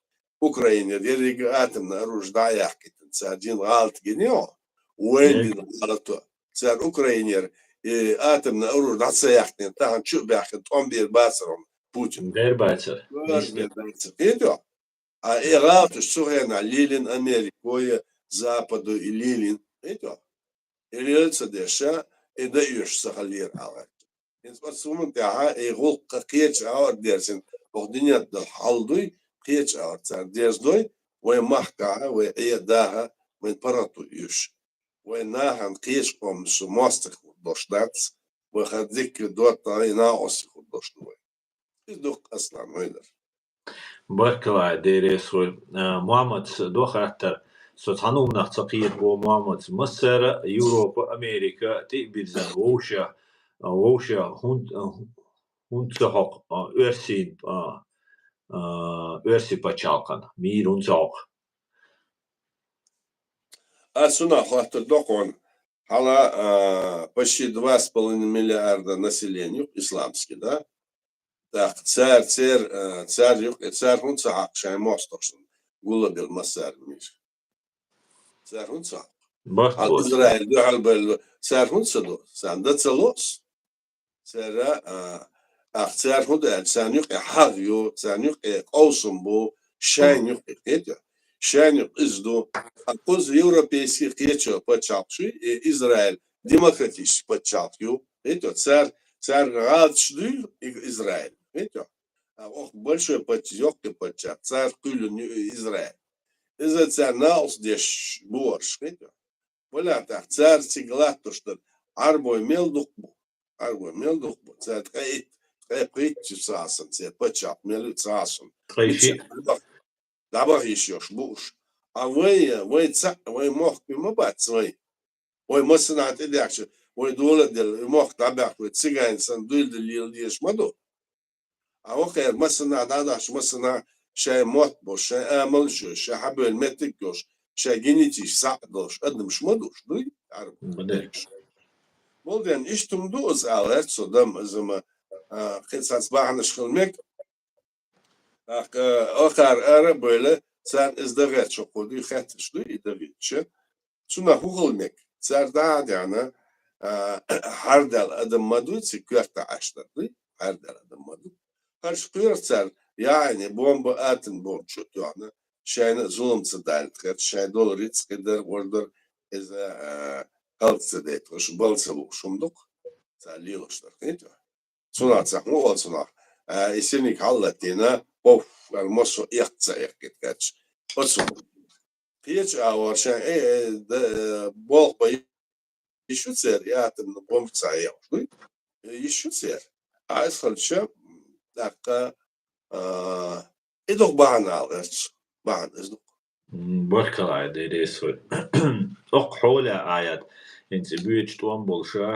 Украине дерги атомное оружие да яхкит. Один галт генео. Уэндин галато. Цар Украинер атомное оружие да цаяхтин. Тахан чу бяхит. Он бир басаром Путин. Дербайцер. Это. А галт шугена Лилин Америкое Западу и Лилин. Это. Илица деша и даешь сахалир алар. Инспасумун таа гол кеч авар дерсин. Богдинят да халдуй قيتش أرتار ديزدوي ومحكا وإيداها من براتو يوش وناهن قيش قوم سماستك ودوشدات وخديك دوت طرينا أوسك ودوشدوي إدوك أصلا ويدر بركلا ديريسول محمد دوخاتر سوتانوم نحتقيت بو محمد مصر يوروبا أمريكا تقبيزن ووشا هند تحق أرسين Örsi paçalkan, mir und Zauch. Отсюда хватит докон. Hala почти 2,5 миллиарда населения исламский, да? Так, царь он цах, шай мостошен. Гулабил масар миш. Царь он цах. Ал Израиль дохал бел царь он цадо. Санда цалос. Царь царь он да царь юк хагио, царь юк قوسم бо шайн юк это. Шайн изду акоз европейский кечо почалчи и Израиль демократический почалчу. Это царь радшду Израиль. Это. А большой почёк почат царь кулю Израиль. Из-за царь наус деш борш. Это. Поля так царь сиглат то что арбой мелдук. Царь قيتش ساسن بتشاب ملو ساسن قيشي دابا يشوش بوش وي تسع وي موخ بما بات وي مسنا تدعش وي دولة دل موخ تابعك وي تسيغان سن دول دل ديش مدو او خير مسنا داداش مسنا شاي موت بوش شاي امل شو شاي حبل متكوش شاي جينيتيش ساعدوش ادمش مدوش دوي عارف مولدن اشتم دوز على هرتسو دم زما قصص bahane şılmek akar ara böyle sen izdagat çok oldu xatışlı idagatçı şuna hukulmek serda yani hardal adım madu sikürte açtırdı hardal adım madu karşıkırtser yani bomba atın borçlu yani şeyine zulümsü dağıtır şey dolarit kadar orada ez kaltsı deyip balsa bu şumduk saliyoşlar değil Sunat sakmo olsunlar. İsimlik hallettiğine of almosu yaksa yakıtkaç. Olsun. Hiç ağır şey bol payı işu ser yatın bom sayı. İşu ser. Aslında dakika edok bahane alır. Bahane edok. Barkalay deresul. Ok hola ayat. انت بيج توان بولشا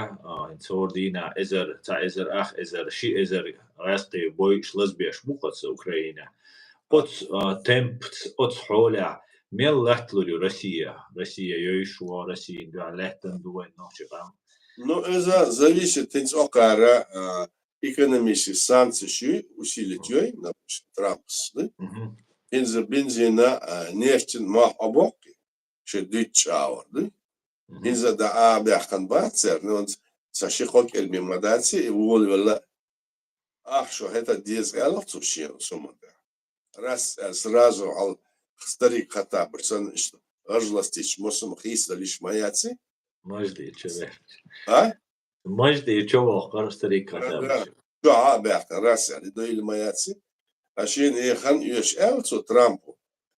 انت وردينا ازر تا ازر اخ ازر شي ازر غاسقي بويش لزبيش مقص اوكرانيا قط تمبت قط حولا ميل لحتلو Россия يويشوا Россия دو لحتن دوين نوشيقام Ну, это зависит от окара экономических санкций усилителей, например, Трампс, да? Бензина, нефть, мах обоки, что дичаур, да? إذا دعا بيحكن باتسر نون ساشيخوك المداتي يقول ولا شو هذا ديز قالوا تشيل سومدا сразу على старик خطا برسن أرجلستيش موسم خيس ليش ماياتي مجدي تشوه مجدي تشوه старик خطا شو بيحكن راس يعني دويل ماياتي عشان يخن يش ألتو ترامبو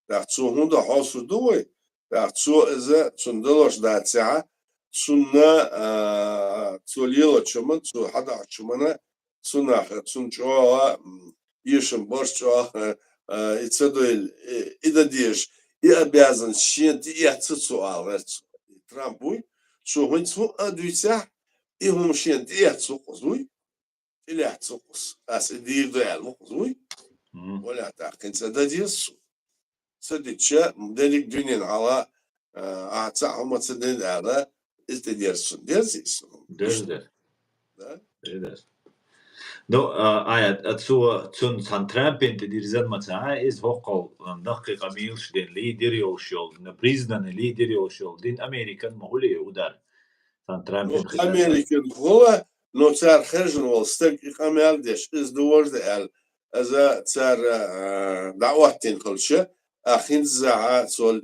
دعتو هوندا حاسو دوي Цо эзе цундалош да ця цунна цолило чуман цу хада чумана цунах цунчоа ишем борчоа и цедуэль и дадиш и обязан щент и отцуал Трампуй цугун цу адуйца и хум щент и отцукузуй или отцукус ас индивидуал мукузуй ولا تعقين سداديس سدتشا مدلك دنيا على أعتقد تسدين على إستديرسون ديرسيسون ده No, atso tsun san trampin te dirzan maca is hokol daqiqa milsh din lider yolshol na priznan lider yolshol din Amerikan mahuli udar san Ну, trampin khidan ma. Америка гола, но цар хержен стек их амялдеш из дуорде ال за цар دعوتين خلشه اخين زع سو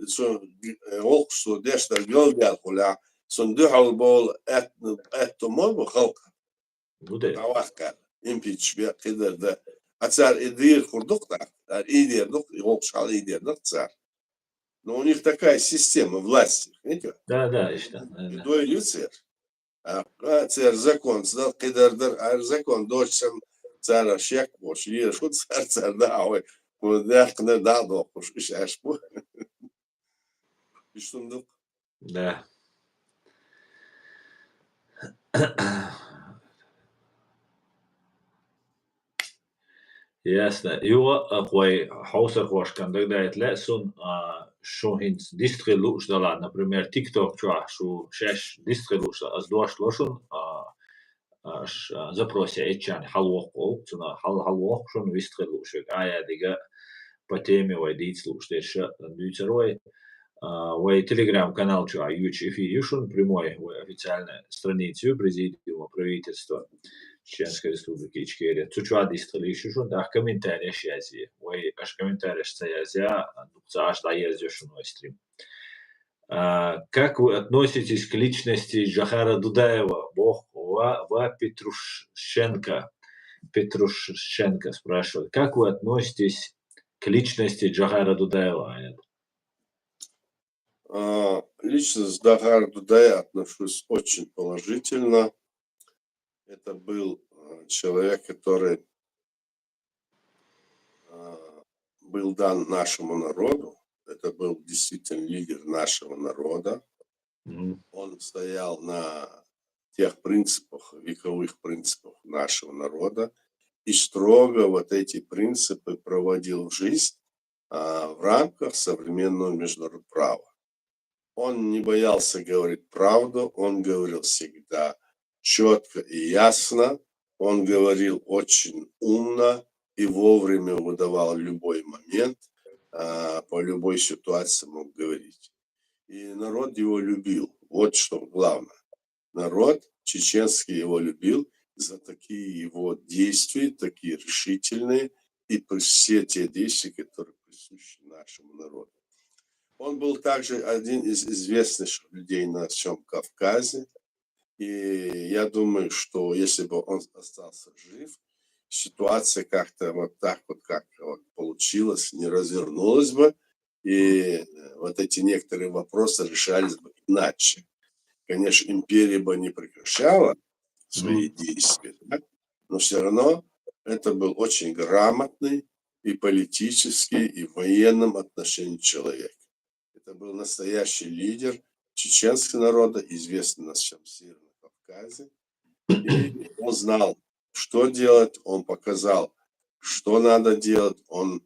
وقصو ديش در جولجال خلا صندوق البول ات مو خلق Ude. دعوات قال امبيتش بيا قدر ده اتسار ادير خردق ده ادير دق يوقش على ادير دق цар. Но у них такая система власти, видите? Da işte. Дуй лицер. Цар закон, кидердер, закон дочсам цара шек бош, ешут цар дауи, кудеркне дадо, уж иш ашпу. Иштундук. Да. Ясно. Юа кой хаусер хошкан дагдает лесон шо хинц дистрилу ждала, например, TikTok чуа шу шеш дистрилу аз дуаш лошун аш запросе эчан халвоқол, цуна халвоқ шон вистрилу шек ая дига по теме вай дицлу штеша дюцерой. Вай телеграм-канал чуа ючи юшун прямой официальная страница президиума правительства Чеченской Республики Ичкерия. Цучуа дистрилишишун да комментария шязи. Вай аш комментария шцаязя дукцаш да ездишун стрим. Как вы относитесь к личности Джохара Дудаева? Бог Ва Петрушенко спрашивает. Как вы относитесь к личности Джохара Дудаева? Личность Джохара Дудая отношусь очень положительно. Это был человек, который был дан нашему народу. Это был действительно лидер нашего народа. Он стоял на тех принципах, вековых принципах нашего народа и строго вот эти принципы проводил в жизнь в рамках современного международного права. Он не боялся говорить правду, он говорил всегда четко и ясно, он говорил очень умно и вовремя выдавал любой момент, по любой ситуации мог говорить. И народ его любил, вот что главное. Народ чеченский его любил за такие его действия, такие решительные, и все те действия, которые присущи нашему народу. Он был также один из известнейших людей на всем Кавказе. И я думаю, что если бы он остался жив, ситуация как-то вот так вот, как вот получилось, не развернулась бы. И вот эти некоторые вопросы решались бы иначе. Конечно, империя бы не прекращала свои действия, да? Но все равно это был очень грамотный и политический, и в военном отношении человек. Это был настоящий лидер чеченского народа, известный на всем Северном Кавказе. И он знал, что делать, он показал, что надо делать, он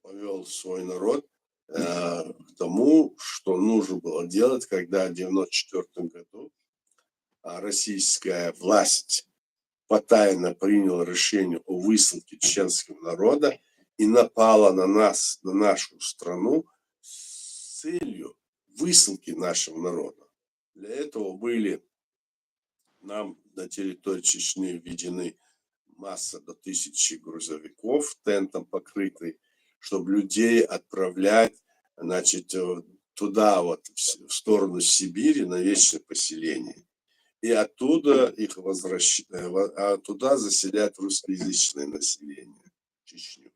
повел свой народ к тому, что нужно было делать, когда в 1994 году российская власть потайно приняла решение о высылке чеченского народа и напала на нас, на нашу страну с целью высылки нашего народа. Для этого были нам на территории Чечни введены масса до 1000 грузовиков, тентом покрытый, чтобы людей отправлять, значит, туда вот, в сторону Сибири, на вечное поселение. И оттуда их туда заселять русскоязычное население Чечню.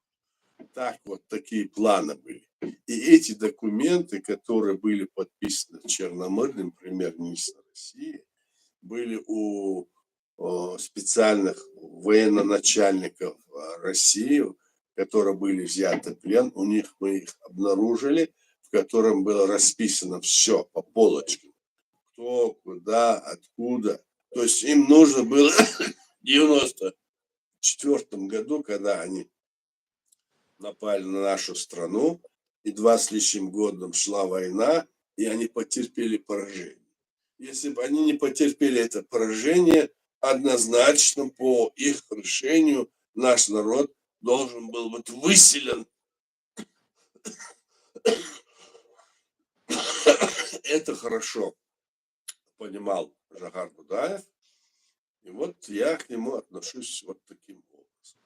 Так вот, такие планы были. И эти документы, которые были подписаны Черномырдиным, премьер-министром России, были у специальных военноначальников России, которые были взяты в плен. У них мы их обнаружили, в котором было расписано все по полочкам. Кто, куда, откуда. То есть им нужно было в 1994 году, когда они напали на нашу страну, и 2 с лишним годом шла война, и они потерпели поражение. Если бы они не потерпели это поражение, однозначно по их решению наш народ должен был быть выселен. Это хорошо понимал Жагар Дудаев. И вот я к нему отношусь вот таким образом.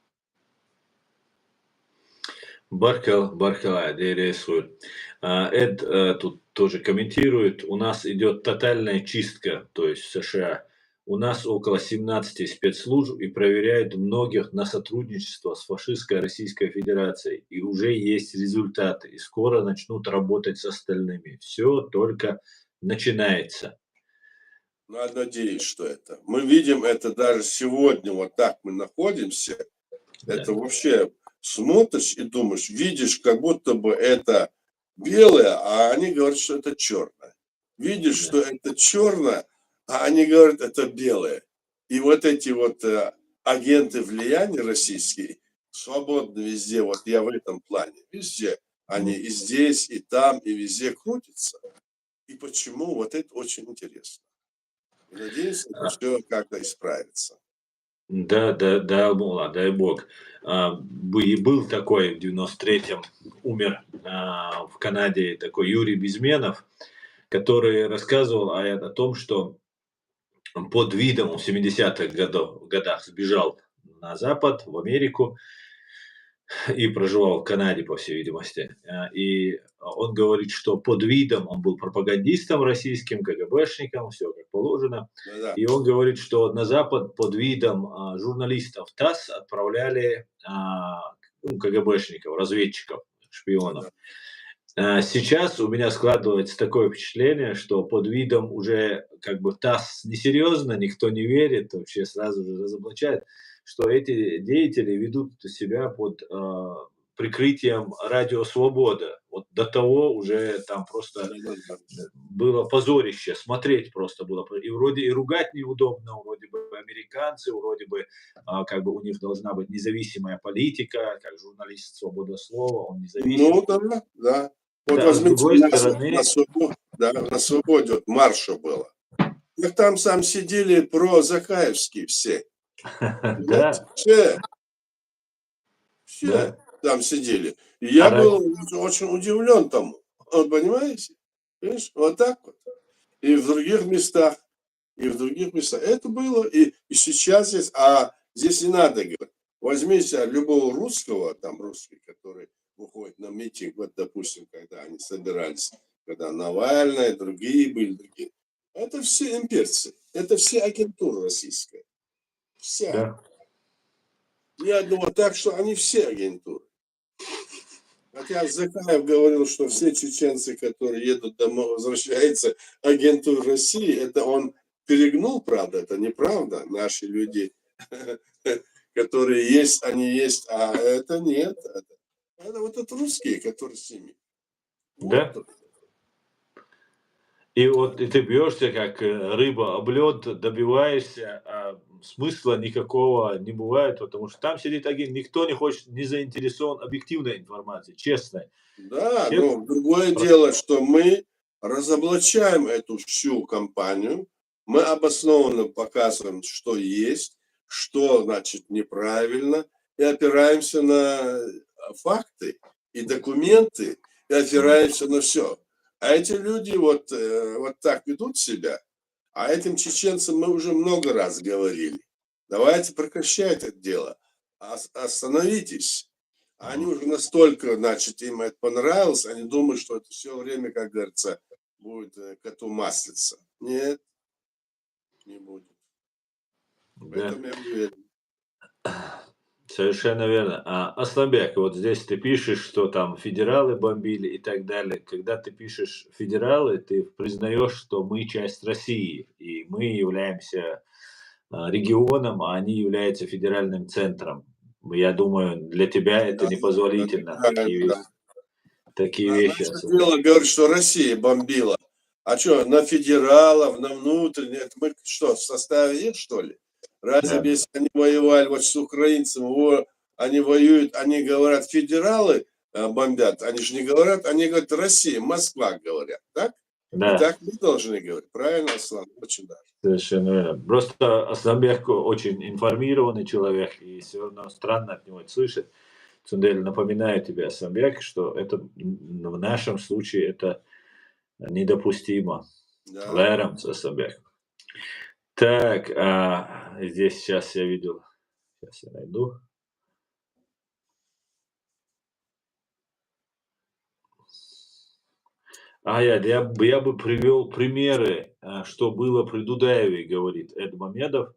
Баркала, Дейресуэль. Эд тут тоже комментирует, у нас идет тотальная чистка, то есть в США. У нас около 17 спецслужб и проверяют многих на сотрудничество с фашистской Российской Федерацией. И уже есть результаты, и скоро начнут работать с остальными. Все только начинается. Надо надеяться, что это. Мы видим это даже сегодня, вот так мы находимся. Да. Это вообще смотришь и думаешь, видишь, как будто бы это белое, а они говорят, что это черное. Видишь, что это черное, а они говорят, это белое. И вот эти вот агенты влияния российские свободно везде, вот я в этом плане, везде. Они и здесь, и там, и везде крутятся. И почему? Вот это очень интересно. И надеюсь, это все как-то исправится. Да, дай бог. Был такой в 93-м, умер в Канаде такой Юрий Безменов, который рассказывал о том, что под видом, в 70-х годах сбежал на Запад, в Америку, и проживал в Канаде, по всей видимости. И он говорит, что под видом он был пропагандистом российским, КГБшником, все как положено. Да-да. И он говорит, что на Запад под видом журналистов ТАСС отправляли КГБшников, разведчиков, шпионов. Да-да. Сейчас у меня складывается такое впечатление, что под видом уже как бы ТАСС несерьезно, никто не верит, вообще сразу же разоблачает, что эти деятели ведут себя под прикрытием Радио Свобода. Вот до того уже там просто было позорище, смотреть просто было. И вроде и ругать неудобно, вроде бы американцы, вроде бы как бы у них должна быть независимая политика, как журналист свобода слова, он независим. Ну да. Вот да, возьмите на свободе вот марша было. Как там сам сидели про-закаевские все. Да. Все там сидели. И я был очень удивлен тому. Вот понимаете? Видишь, вот так вот. И в других местах. Это было, и сейчас есть, а здесь не надо говорить. Возьмите любого русского, там русский, который выходит на митинг, вот, допустим, когда они собирались, когда Навальный, другие были, другие. Это все имперцы, это все агентура российская. Вся. Да. Я думаю так, что они все агентуры. Хотя Закаев говорил, что все чеченцы, которые едут домой, возвращаются агентур России, это он перегнул, правда, это неправда. Наши люди, которые есть, они есть, а это нет. Это вот это русские, которые с ними. Да. Вот. И вот и ты бьешься, как рыба об лед, добиваешься, а смысла никакого не бывает, потому что там сидит агент, никто не заинтересован объективной информацией, честной. Да, но другое дело, что мы разоблачаем эту всю кампанию, мы обоснованно показываем, что есть, что, значит, неправильно, и опираемся на факты и документы, и опираемся на все. А эти люди вот так ведут себя, а этим чеченцам мы уже много раз говорили. Давайте прекращайте это дело, остановитесь. Они уже настолько, значит, им это понравилось, они думают, что это все время, как говорится, будет коту маслица. Нет, не будет. В этом я уверен. Совершенно верно. Асланбек, вот здесь ты пишешь, что там федералы бомбили и так далее. Когда ты пишешь федералы, ты признаешь, что мы часть России, и мы являемся регионом, а они являются федеральным центром. Я думаю, для тебя это непозволительно. Такие вещи. Дело говорит, что Россия бомбила. А что, на федералов, на внутренних, мы что, в составе их, что ли? Разве если они воевали вот с украинцами, они воюют, они говорят, федералы бомбят, они же не говорят, они говорят, Россия, Москва говорят, так? И Да, так мы должны говорить. Правильно, Аслан? Очень даже. совершенно верно. Просто Асланбек очень информированный человек, и все равно странно от него это слышать. Цундель, напоминаю тебе, Асланбек, что это в нашем случае это недопустимо. Да. Лэром, Асланбек. Так, здесь сейчас я видел, сейчас я найду. Я бы привел примеры, что было при Дудаеве, говорит Эд Мамедов.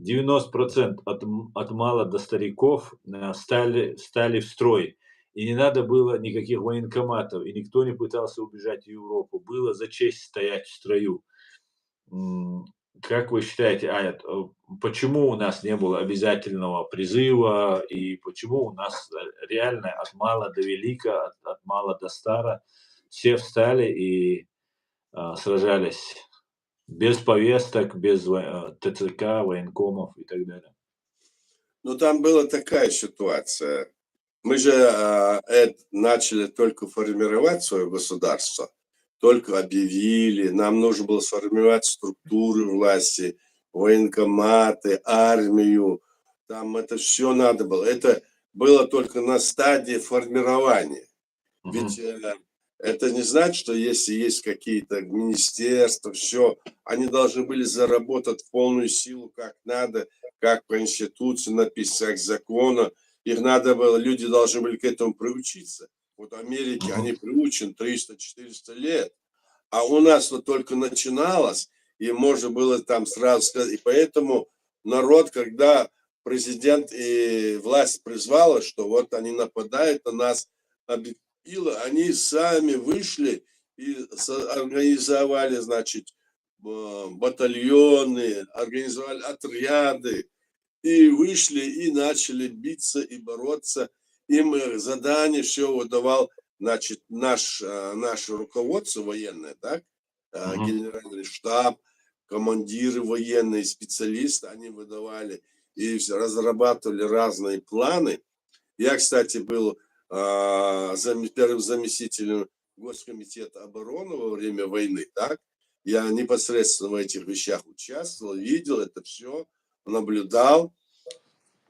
90% от мала до стариков стали в строй. И не надо было никаких военкоматов, и никто не пытался убежать в Европу. Было за честь стоять в строю. Как вы считаете, Аят, почему у нас не было обязательного призыва, и почему у нас реально от мала до велика, от мала до стара все встали и сражались без повесток, без ТЦК, военкомов и так далее? Ну, там была такая ситуация. Мы же начали только формировать свое государство, только объявили, нам нужно было сформировать структуры власти, военкоматы, армию, там это все надо было. Это было только на стадии формирования. Ведь это не значит, что если есть какие-то министерства, все, они должны были заработать в полную силу, как надо, как по Конституции написано, как закону. Их надо было, люди должны были к этому приучиться. Вот в Америке они приучены 300-400 лет, а у нас вот только начиналось, и можно было там сразу сказать. И поэтому народ, когда президент и власть призвала, что вот они нападают на нас, они сами вышли и организовали, значит, батальоны, организовали отряды, и вышли, и начали биться и бороться. Им задание все выдавал, значит, наше руководство военное, так? Генеральный штаб, командиры военные, специалисты, они выдавали и разрабатывали разные планы. Я, кстати, был первым заместителем Госкомитета обороны во время войны, так? Я непосредственно в этих вещах участвовал, видел это все, наблюдал.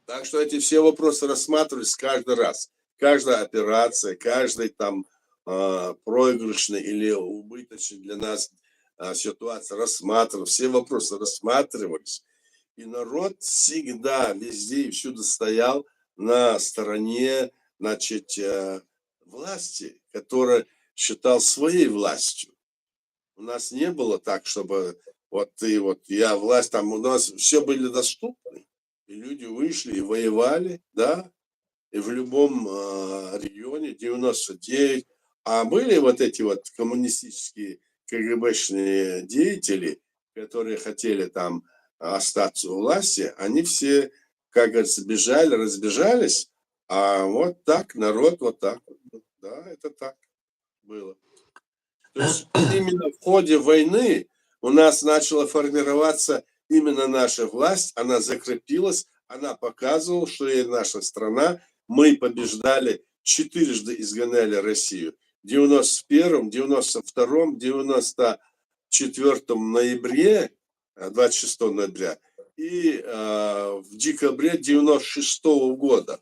Так что эти все вопросы рассматривались каждый раз. Каждая операция, каждый там проигрышный или убыточный для нас ситуация рассматривалась. Все вопросы рассматривались. И народ всегда, везде и всюду стоял на стороне, значит, власти, которая считал своей властью. У нас не было так, чтобы вот ты, вот я, власть, там у нас все были доступны. И люди вышли и воевали, да, и в любом регионе 99. А были вот эти вот коммунистические КГБшные деятели, которые хотели там остаться у власти, они все, как говорится, бежали, разбежались, а вот так народ вот так. Да, это так было. То есть именно в ходе войны у нас начала формироваться именно наша власть, она закрепилась, она показывала, что и наша страна, мы побеждали, четырежды изгоняли Россию. В 91-м, 92-м, 94-м ноябре, 26 ноября и в декабре 96-го года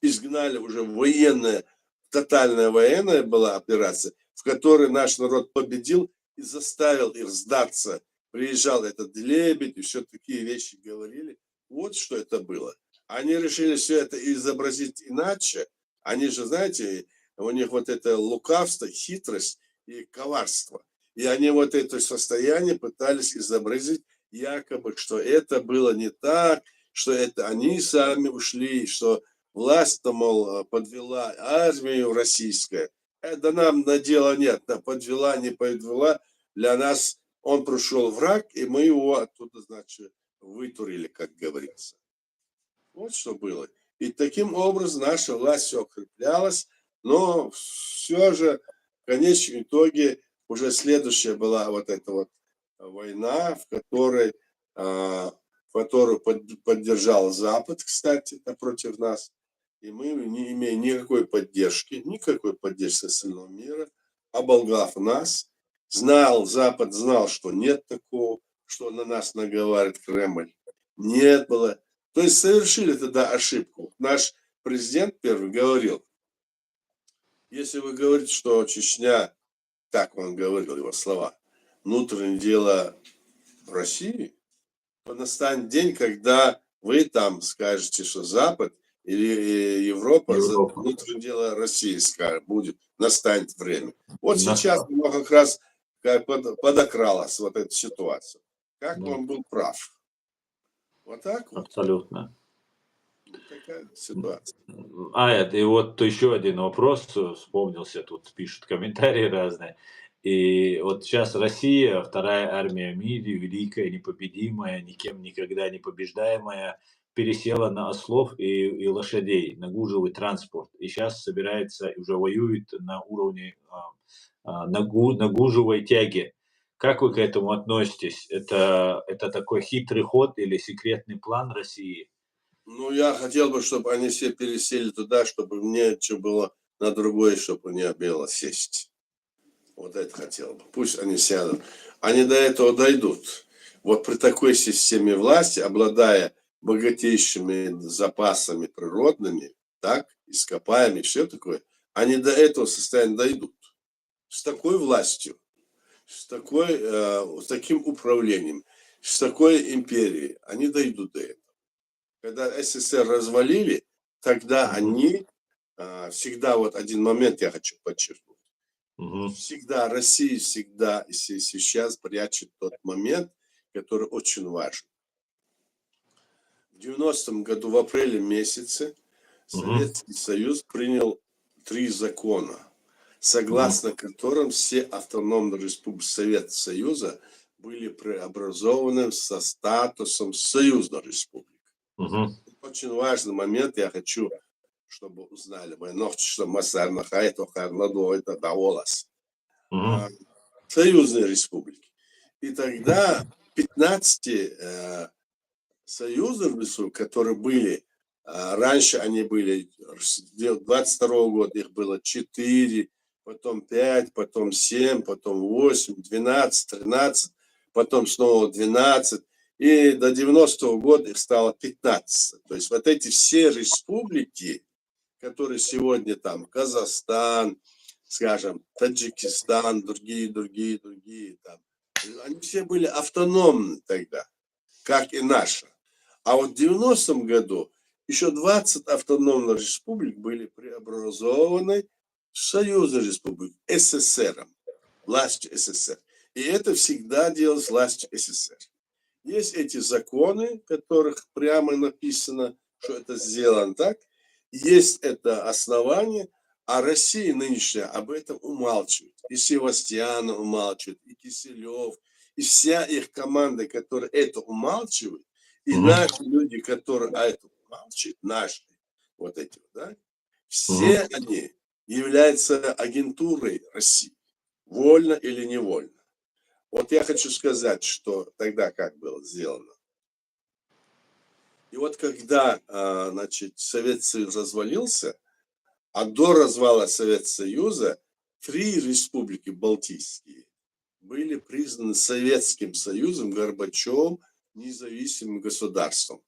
изгнали уже военная, тотальная военная была операция, в которой наш народ победил и заставил их сдаться. Приезжал этот Лебедь и все такие вещи говорили. Вот что это было. Они решили все это изобразить иначе. Они же, знаете, у них вот это лукавство, хитрость и коварство. И они вот это состояние пытались изобразить якобы, что это было не так, что это они сами ушли, что власть-то, мол, подвела армию российскую. Да нам на дело нет, подвела, не подвела. Для нас он пришел враг, и мы его оттуда, значит, вытурили, как говорится. Вот что было. И таким образом наша власть все укреплялась, но все же в конечном итоге уже следующая была вот эта вот война, в которую поддержал Запад, кстати, против нас. И мы, не имея никакой поддержки со остального мира, оболгав нас, Запад знал, что нет такого, что на нас наговаривает Кремль. Нет было. То есть совершили тогда ошибку. Наш президент первый говорил, если вы говорите, что Чечня, так он говорил, его слова, внутреннее дело России, то настанет день, когда вы там скажете, что Запад или Европа, внутреннее дело России будет, настанет время. Вот сейчас как раз подокралась вот эта ситуация. Как он был прав. Вот так вот. Абсолютно. Такая ситуация. И вот еще один вопрос вспомнился, тут пишут комментарии разные. И вот сейчас Россия, вторая армия в мире, великая, непобедимая, никем никогда не побеждаемая, пересела на ослов и лошадей, на гужевый транспорт. И сейчас собирается, и уже воюет на уровне, на гужевой тяге. Как вы к этому относитесь? Это такой хитрый ход или секретный план России? Ну, я хотел бы, чтобы они все пересели туда, чтобы мне что было на другое, чтобы не было сесть. Вот это хотел бы. Пусть они сядут. Они до этого дойдут. Вот при такой системе власти, обладая богатейшими запасами природными, так, ископаемыми, все такое, они до этого состояния дойдут. С такой властью, с таким управлением, с такой империей, они дойдут до этого. Когда СССР развалили, тогда они, всегда вот один момент я хочу подчеркнуть, всегда Россия всегда и сейчас прячет тот момент, который очень важен. В 90-м году, в апреле месяце, Советский Союз принял 3 закона, согласно которым все автономные республики Советского Союза были преобразованы со статусом союзной республики. Очень важный момент, я хочу, чтобы узнали. Союзные республики. И тогда 15 союзных республик, которые были, раньше они были, 22 года их было 4, потом 5, потом 7, потом 8, 12, 13, потом снова 12. И до 90-го года их стало 15. То есть вот эти все республики, которые сегодня там, Казахстан, скажем, Таджикистан, другие, там, они все были автономны тогда, как и наша. А вот в 90-м году еще 20 автономных республик были преобразованы в союзные республики СССР, властью СССР. И это всегда делалось властью СССР. Есть эти законы, в которых прямо написано, что это сделано так. Есть это основание, а Россия нынешняя об этом умалчивает. И Севастьян умалчивает, и Киселев, и вся их команда, которая это умалчивает, и наши люди, которые это умалчивают, наши вот эти, да, все они являются агентурой России, вольно или невольно. Вот я хочу сказать, что тогда как было сделано. И вот когда, значит, Советский Союз развалился, а до развала Советского Союза 3 республики балтийские были признаны Советским Союзом, Горбачевым, независимым государством.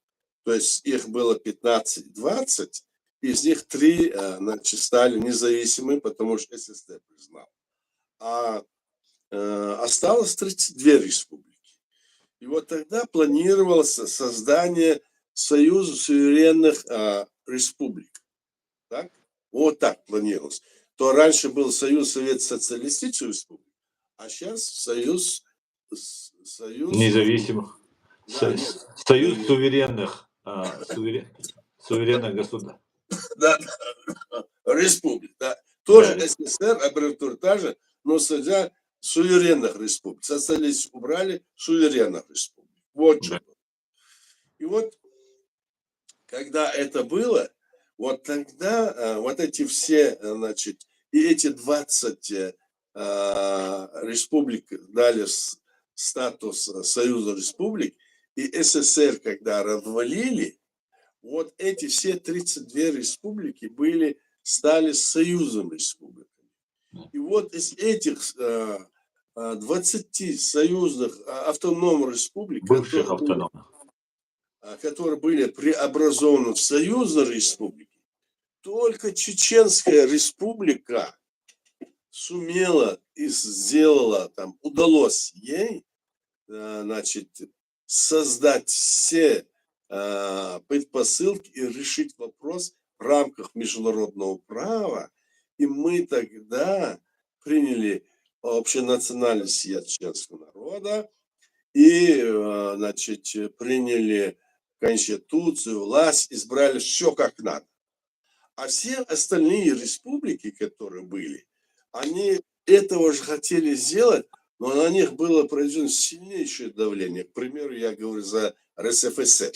То есть их было 15-20, из них 3, значит, стали независимыми, потому что СССР признал. А осталось 32 республики. И вот тогда планировалось создание Союза суверенных республик. Так? Вот так планировалось. То раньше был Союз Советско-социалистических республик, а сейчас Союз независимых. Да, Союз суверенных, суверенных государств. Да, республик. Да. Тоже да. СССР, аббревиатура та же, но среди суверенных республик. Социалисты убрали суверенных республик. Вот что. Да. И вот, когда это было, вот тогда вот эти все, значит, и эти 20 республик дали статус Союза республик, и СССР, когда развалили, вот эти все 32 республики стали союзом республиками. И вот из этих 20 союзных автономных республик, Бывших автономных. которые были преобразованы в союзные республики, только Чеченская республика сумела и сделала, там, удалось ей, значит, создать все предпосылки и решить вопрос в рамках международного права. И мы тогда приняли общенациональный съезд чеченского народа и, значит, приняли конституцию, власть, избрали все как надо. А все остальные республики, которые были, они этого же хотели сделать, но на них было произведено сильнейшее давление. К примеру, я говорю за РСФСР.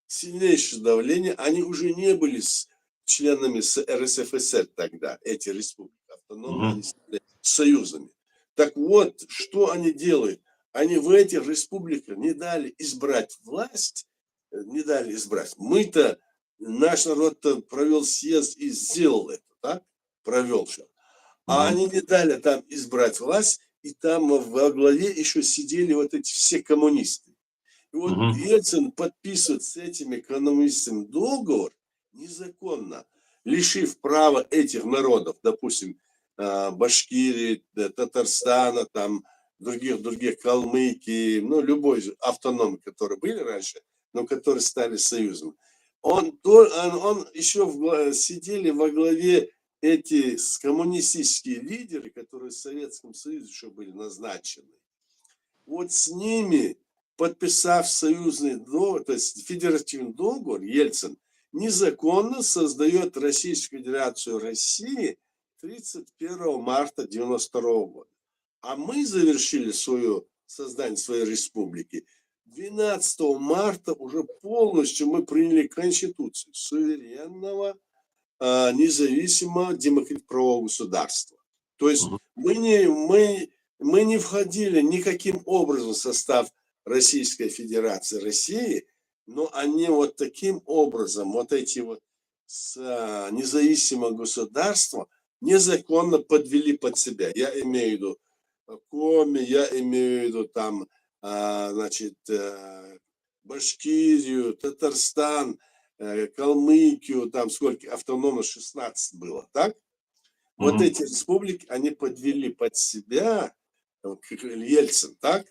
Сильнейшее давление. Они уже не были членами РСФСР тогда, эти республики автономные, они стали союзами. Так вот, что они делают? Они в этих республиках не дали избрать власть, не дали избрать. Мы-то, наш народ-то провел съезд и сделал это, так? Провел все. А они не дали там избрать власть, и там во главе еще сидели вот эти все коммунисты. И вот Ельцин подписывает с этими коммунистами договор незаконно, лишив права этих народов, допустим, Башкирии, Татарстана, там, других Калмыкии, ну, любой автоном, которые были раньше, но которые стали союзом. Он еще сидели во главе эти коммунистические лидеры, которые в Советском Союзе еще были назначены. Вот с ними, подписав союзный договор, то есть федеративный договор, Ельцин незаконно создает Российскую Федерацию России 31 марта 1992 года. А мы завершили создание своей республики 12 марта, уже полностью мы приняли Конституцию суверенного, независимого демократического государства. То есть мы не входили никаким образом в состав Российской Федерации России, но они вот таким образом, вот эти вот независимые государства незаконно подвели под себя. Я имею в виду Коми, я имею в виду там, значит, Башкирию, Татарстан, Калмыкию, там сколько автономных, 16 было, так? Вот эти республики, они подвели под себя Ельцин, так?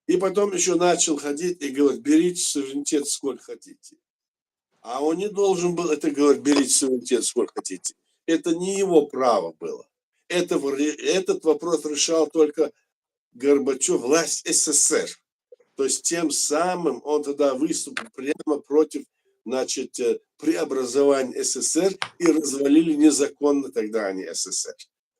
И потом еще начал ходить и говорить, берите суверенитет сколько хотите. А он не должен был это говорить, берите суверенитет сколько хотите. Это не его право было. Этот вопрос решал только Горбачев, власть СССР. То есть тем самым он тогда выступил прямо против, значит, преобразования СССР и развалили незаконно тогда они СССР.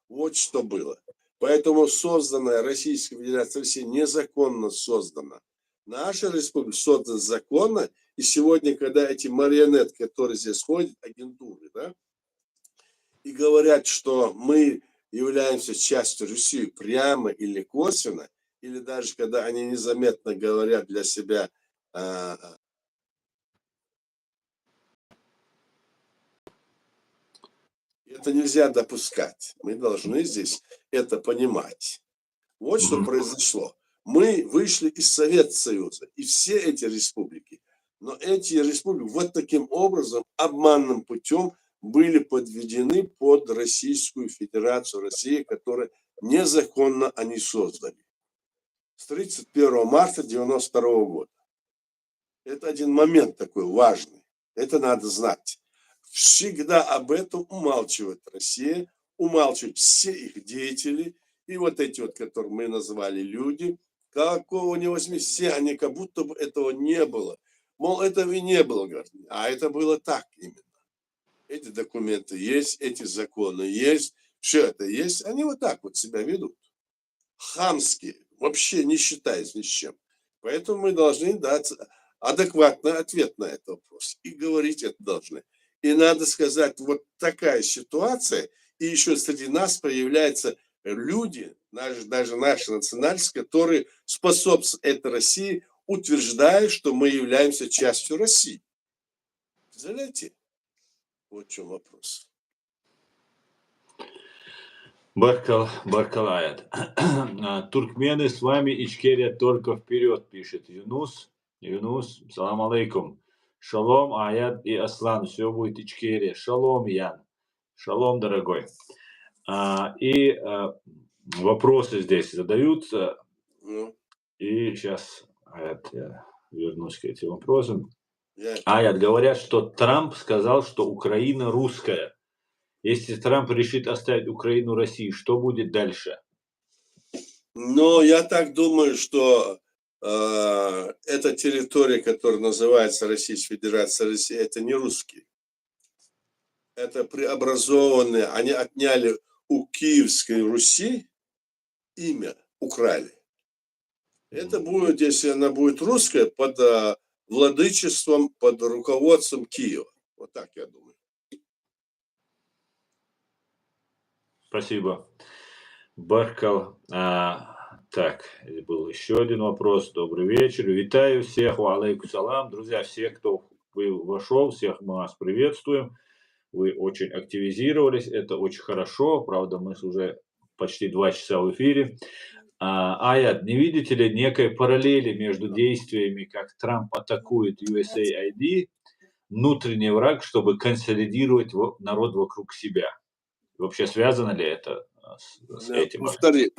Вот что было. Поэтому созданная Российская Федерация России незаконно создана. Наша республика создана законно, и сегодня, когда эти марионетки, которые здесь ходят, агентуры, да, и говорят, что мы являемся частью России прямо или косвенно, или даже когда они незаметно говорят для себя, это нельзя допускать. Мы должны здесь это понимать. Вот что произошло. Мы вышли из Советского Союза, и все эти республики, но эти республики вот таким образом, обманным путем, были подведены под Российскую Федерацию России, которую незаконно они создали. С 31 марта 1992 года. Это один момент такой важный. Это надо знать. Всегда об этом умалчивает Россия, умалчивают все их деятели, и вот эти вот, которые мы назвали люди, какого не возьми, все они как будто бы этого не было. Мол, этого и не было, говорят. А это было так именно. Эти документы есть, эти законы есть, все это есть. Они вот так вот себя ведут. Хамские, вообще не считаясь ни с чем. Поэтому мы должны дать адекватный ответ на этот вопрос. И говорить это должны. И надо сказать, вот такая ситуация, и еще среди нас появляются люди, даже наши национальности, которые способствуют этой России, утверждая, что мы являемся частью России. Представляете? Вот в чем вопрос. Баркалаят. Туркмены с вами, Ичкерия только вперед, пишет Юнус. Юнус, салам алейкум. Шалом, Аят и Аслан, все будет Ичкерия. Шалом, Ян. Шалом, дорогой. Вопросы здесь задаются. И сейчас, Аят, я вернусь к этим вопросам. Аят, говорят, что Трамп сказал, что Украина русская. Если Трамп решит оставить Украину России, что будет дальше? Но я так думаю, что эта территория, которая называется Российская Федерация России, это не русские. Это преобразованные, они отняли у Киевской Руси имя, украли. Это будет, если она будет русская, под владычеством, под руководством Киева. Вот так я думаю. Спасибо. Баркал. Так, был еще один вопрос. Добрый вечер. Витаю всех. Алейкум салам. Друзья, всех, кто вошел, всех мы вас приветствуем. Вы очень активизировались. Это очень хорошо. Правда, мы уже почти 2 часа в эфире. Аят, не видите ли некой параллели между действиями, как Трамп атакует USAID, внутренний враг, чтобы консолидировать народ вокруг себя? Вообще связано ли это с этим? Повтори.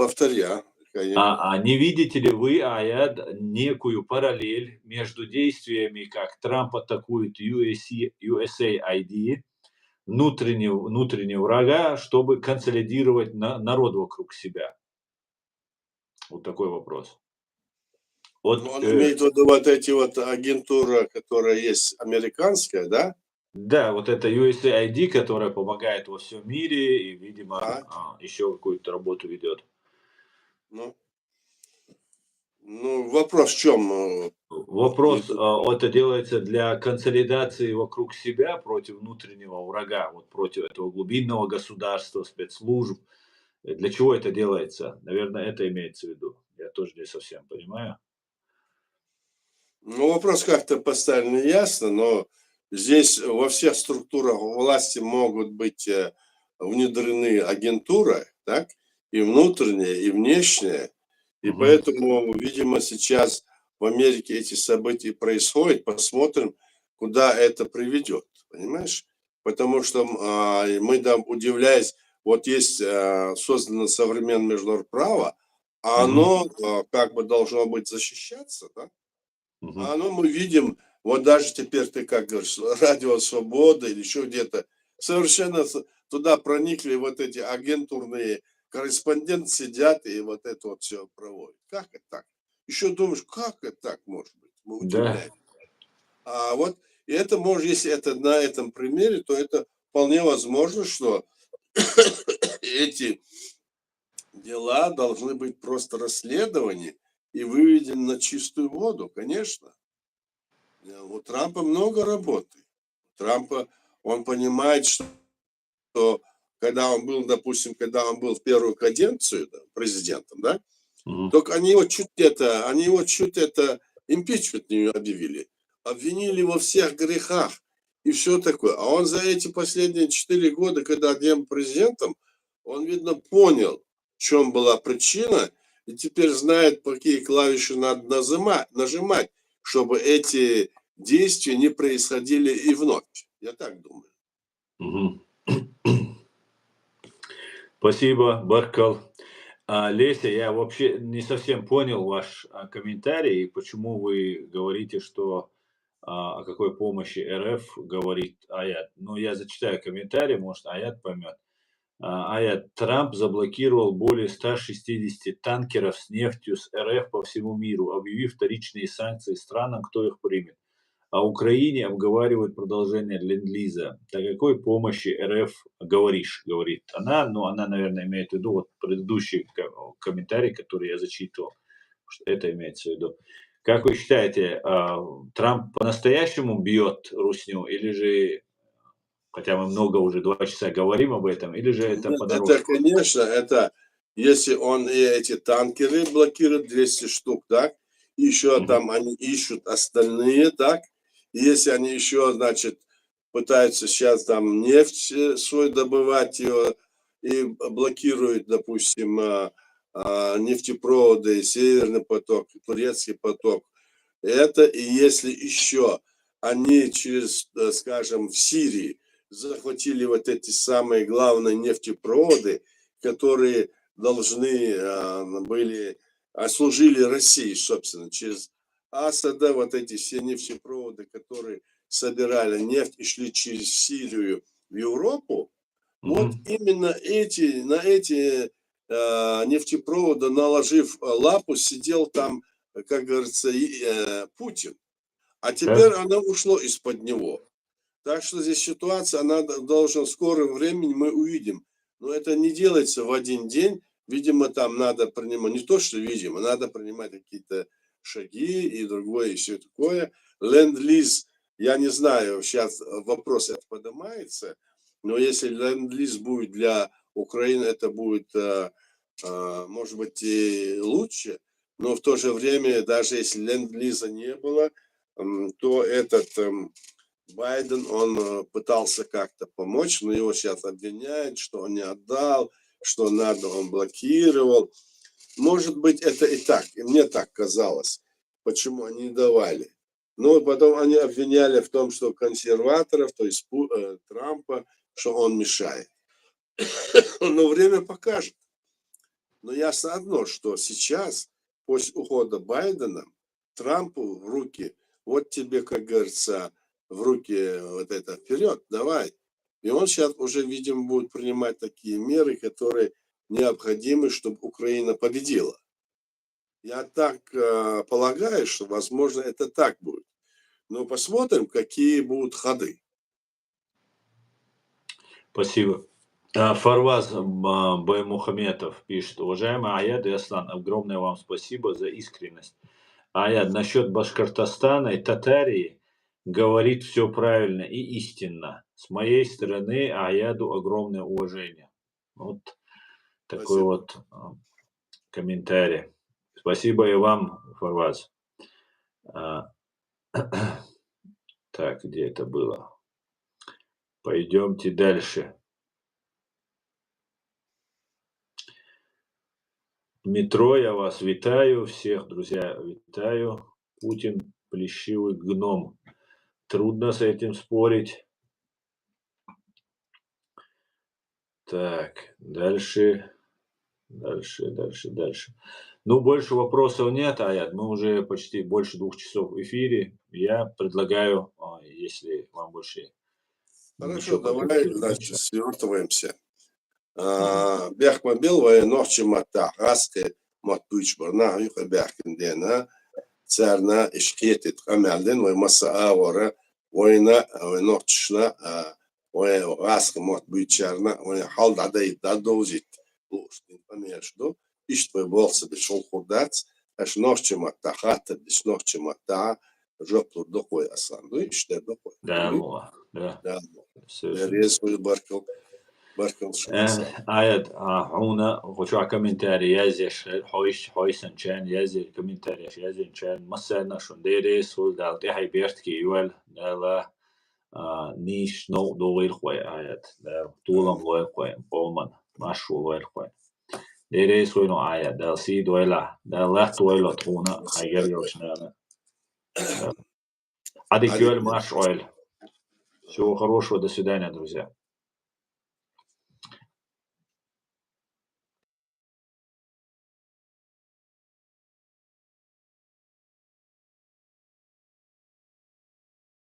Не видите ли вы, Аят, некую параллель между действиями, как Трамп атакует USAID, внутреннего врага, чтобы консолидировать народ вокруг себя? Вот такой вопрос. Он имеет в виду вот эти вот агентуры, которая есть американская, да? Да, вот это USAID, которая помогает во всем мире и, видимо, еще какую-то работу ведет. Ну, вопрос в чем? Вопрос, это делается для консолидации вокруг себя против внутреннего врага, вот против этого глубинного государства, спецслужб. Для чего это делается? Наверное, это имеется в виду. Я тоже не совсем понимаю. Ну, вопрос как-то поставлен ясно, но здесь во всех структурах власти могут быть внедрены агентуры, так? И внутренняя, и внешняя. И поэтому, видимо, сейчас в Америке эти события происходят. Посмотрим, куда это приведет. Понимаешь? Потому что мы там, удивляясь, вот есть создано современное международное право, а оно как бы должно быть защищаться, да? А оно мы видим, вот даже теперь ты как говоришь, Радио Свобода или еще где-то, совершенно туда проникли вот эти агентурные корреспонденты, сидят и вот это вот все проводят. Как это так? Еще думаешь, как это так может быть? Мы удивляемся. А вот и это может, если это на этом примере, то это вполне возможно, что эти дела должны быть просто расследованы и выведены на чистую воду, конечно. У Трампа много работы. Трампа, он понимает, что когда он был, допустим, когда он был в первую каденцию президентом, да, только они его чуть импичмент не объявили. Обвинили во всех грехах и все такое. А он за эти последние 4 года, когда он был президентом, он, видно, понял, в чем была причина, и теперь знает, по какие клавиши надо нажимать, чтобы эти действия не происходили и вновь. Я так думаю. Спасибо, Баркал. Леся, я вообще не совсем понял ваш комментарий, почему вы говорите, что о какой помощи РФ говорит Аят. Ну, я зачитаю комментарий, может, Аят поймет. Аят, Трамп заблокировал более 160 танкеров с нефтью с РФ по всему миру, объявив вторичные санкции странам, кто их примет. А Украине обговаривают продолжение Ленд-лиза. О какой помощи РФ говоришь, говорит она, но она, наверное, имеет в виду вот предыдущий комментарий, который я зачитывал, что это имеется в виду. Как вы считаете, Трамп по-настоящему бьет русню, или же, хотя мы много уже 2 часа говорим об этом, или же это по-дорожному? Это, конечно, это если он и эти танкеры блокирует 200 штук, так, и еще там они ищут остальные, так, и если они еще, значит, пытаются сейчас там нефть свой добывать, ее, и блокируют, допустим, нефтепроводы, Северный поток, Турецкий поток. Это и если еще они через, скажем, в Сирии захватили вот эти самые главные нефтепроводы, которые должны были, служили России, собственно, через Асада, вот эти все нефтепроводы, которые собирали нефть и шли через Сирию в Европу, вот именно на эти нефтепроводы, наложив лапу, сидел там, как говорится, Путин. А теперь она ушло из-под него. Так что здесь ситуация, она должна в скором времени мы увидим. Но это не делается в один день. Видимо, там надо принимать, не то, что видимо, надо принимать какие-то шаги и другое, и все такое. Ленд-лиз, я не знаю, сейчас вопрос это поднимается, но если ленд-лиз будет для Украины, это будет, может быть, и лучше, но в то же время, даже если ленд-лиза не было, то этот Байден, он пытался как-то помочь, но его сейчас обвиняют, что он не отдал, что надо, он блокировал. Может быть, это и так, и мне так казалось, почему они не давали. Но потом они обвиняли в том, что консерваторов, то есть Трампа, что он мешает. Но время покажет. Но ясно одно, что сейчас, после ухода Байдена, Трампу в руки, вот тебе, как говорится, в руки вот это вперед, давай. И он сейчас уже, видимо, будет принимать такие меры, которые необходимы, чтобы Украина победила. Я так полагаю, что, возможно, это так будет. Но посмотрим, какие будут ходы. Спасибо. Фарваз Баймухаметов пишет: уважаемый Аяд и Аслан, огромное вам спасибо за искренность. Аяд, насчет Башкортостана и Татарии говорит все правильно и истинно. С моей стороны Аяду огромное уважение. Вот такой вот комментарий. Спасибо и вам, Фарваз. Так, где это было? Пойдемте дальше. Метро, я вас вітаю, всех, друзья, вітаю. Путин – плешивый гном. Трудно с этим спорить. Так, дальше. Ну, больше вопросов нет, Аят. Мы уже почти больше 2 часов в эфире. Я предлагаю, если вам больше... Хорошо, давай, значит, свертываемся. Бяхмабил военнохчи мата аски матуч барна юха бяхкиндена царна ишкетит амалден вой маса авора война военохчна вой аски матбучарна вой халдадай дадозит луштин памешду иштвой болса бишол хурдац аш нохчи мата хата биш нохчи мата жоплу дохой асанду иште дохой. Да. Рез вой баркал. Аят, هنا وشو كومنتاري يازر حويسن كان يازر كومنتاري يازر كان مسنا شون ديريس ولدال تي هاي بيرت كي يول دالا نيش نو دويل خوي آيات دال طولم لويل خوي بولمن ماشو لويل خوي ديريس وينو آيات دال سي دويلا دال لا دويلا تونا هايجر يوشنا عادي كيول маш ойл. Всего хорошего, до свидания, друзья.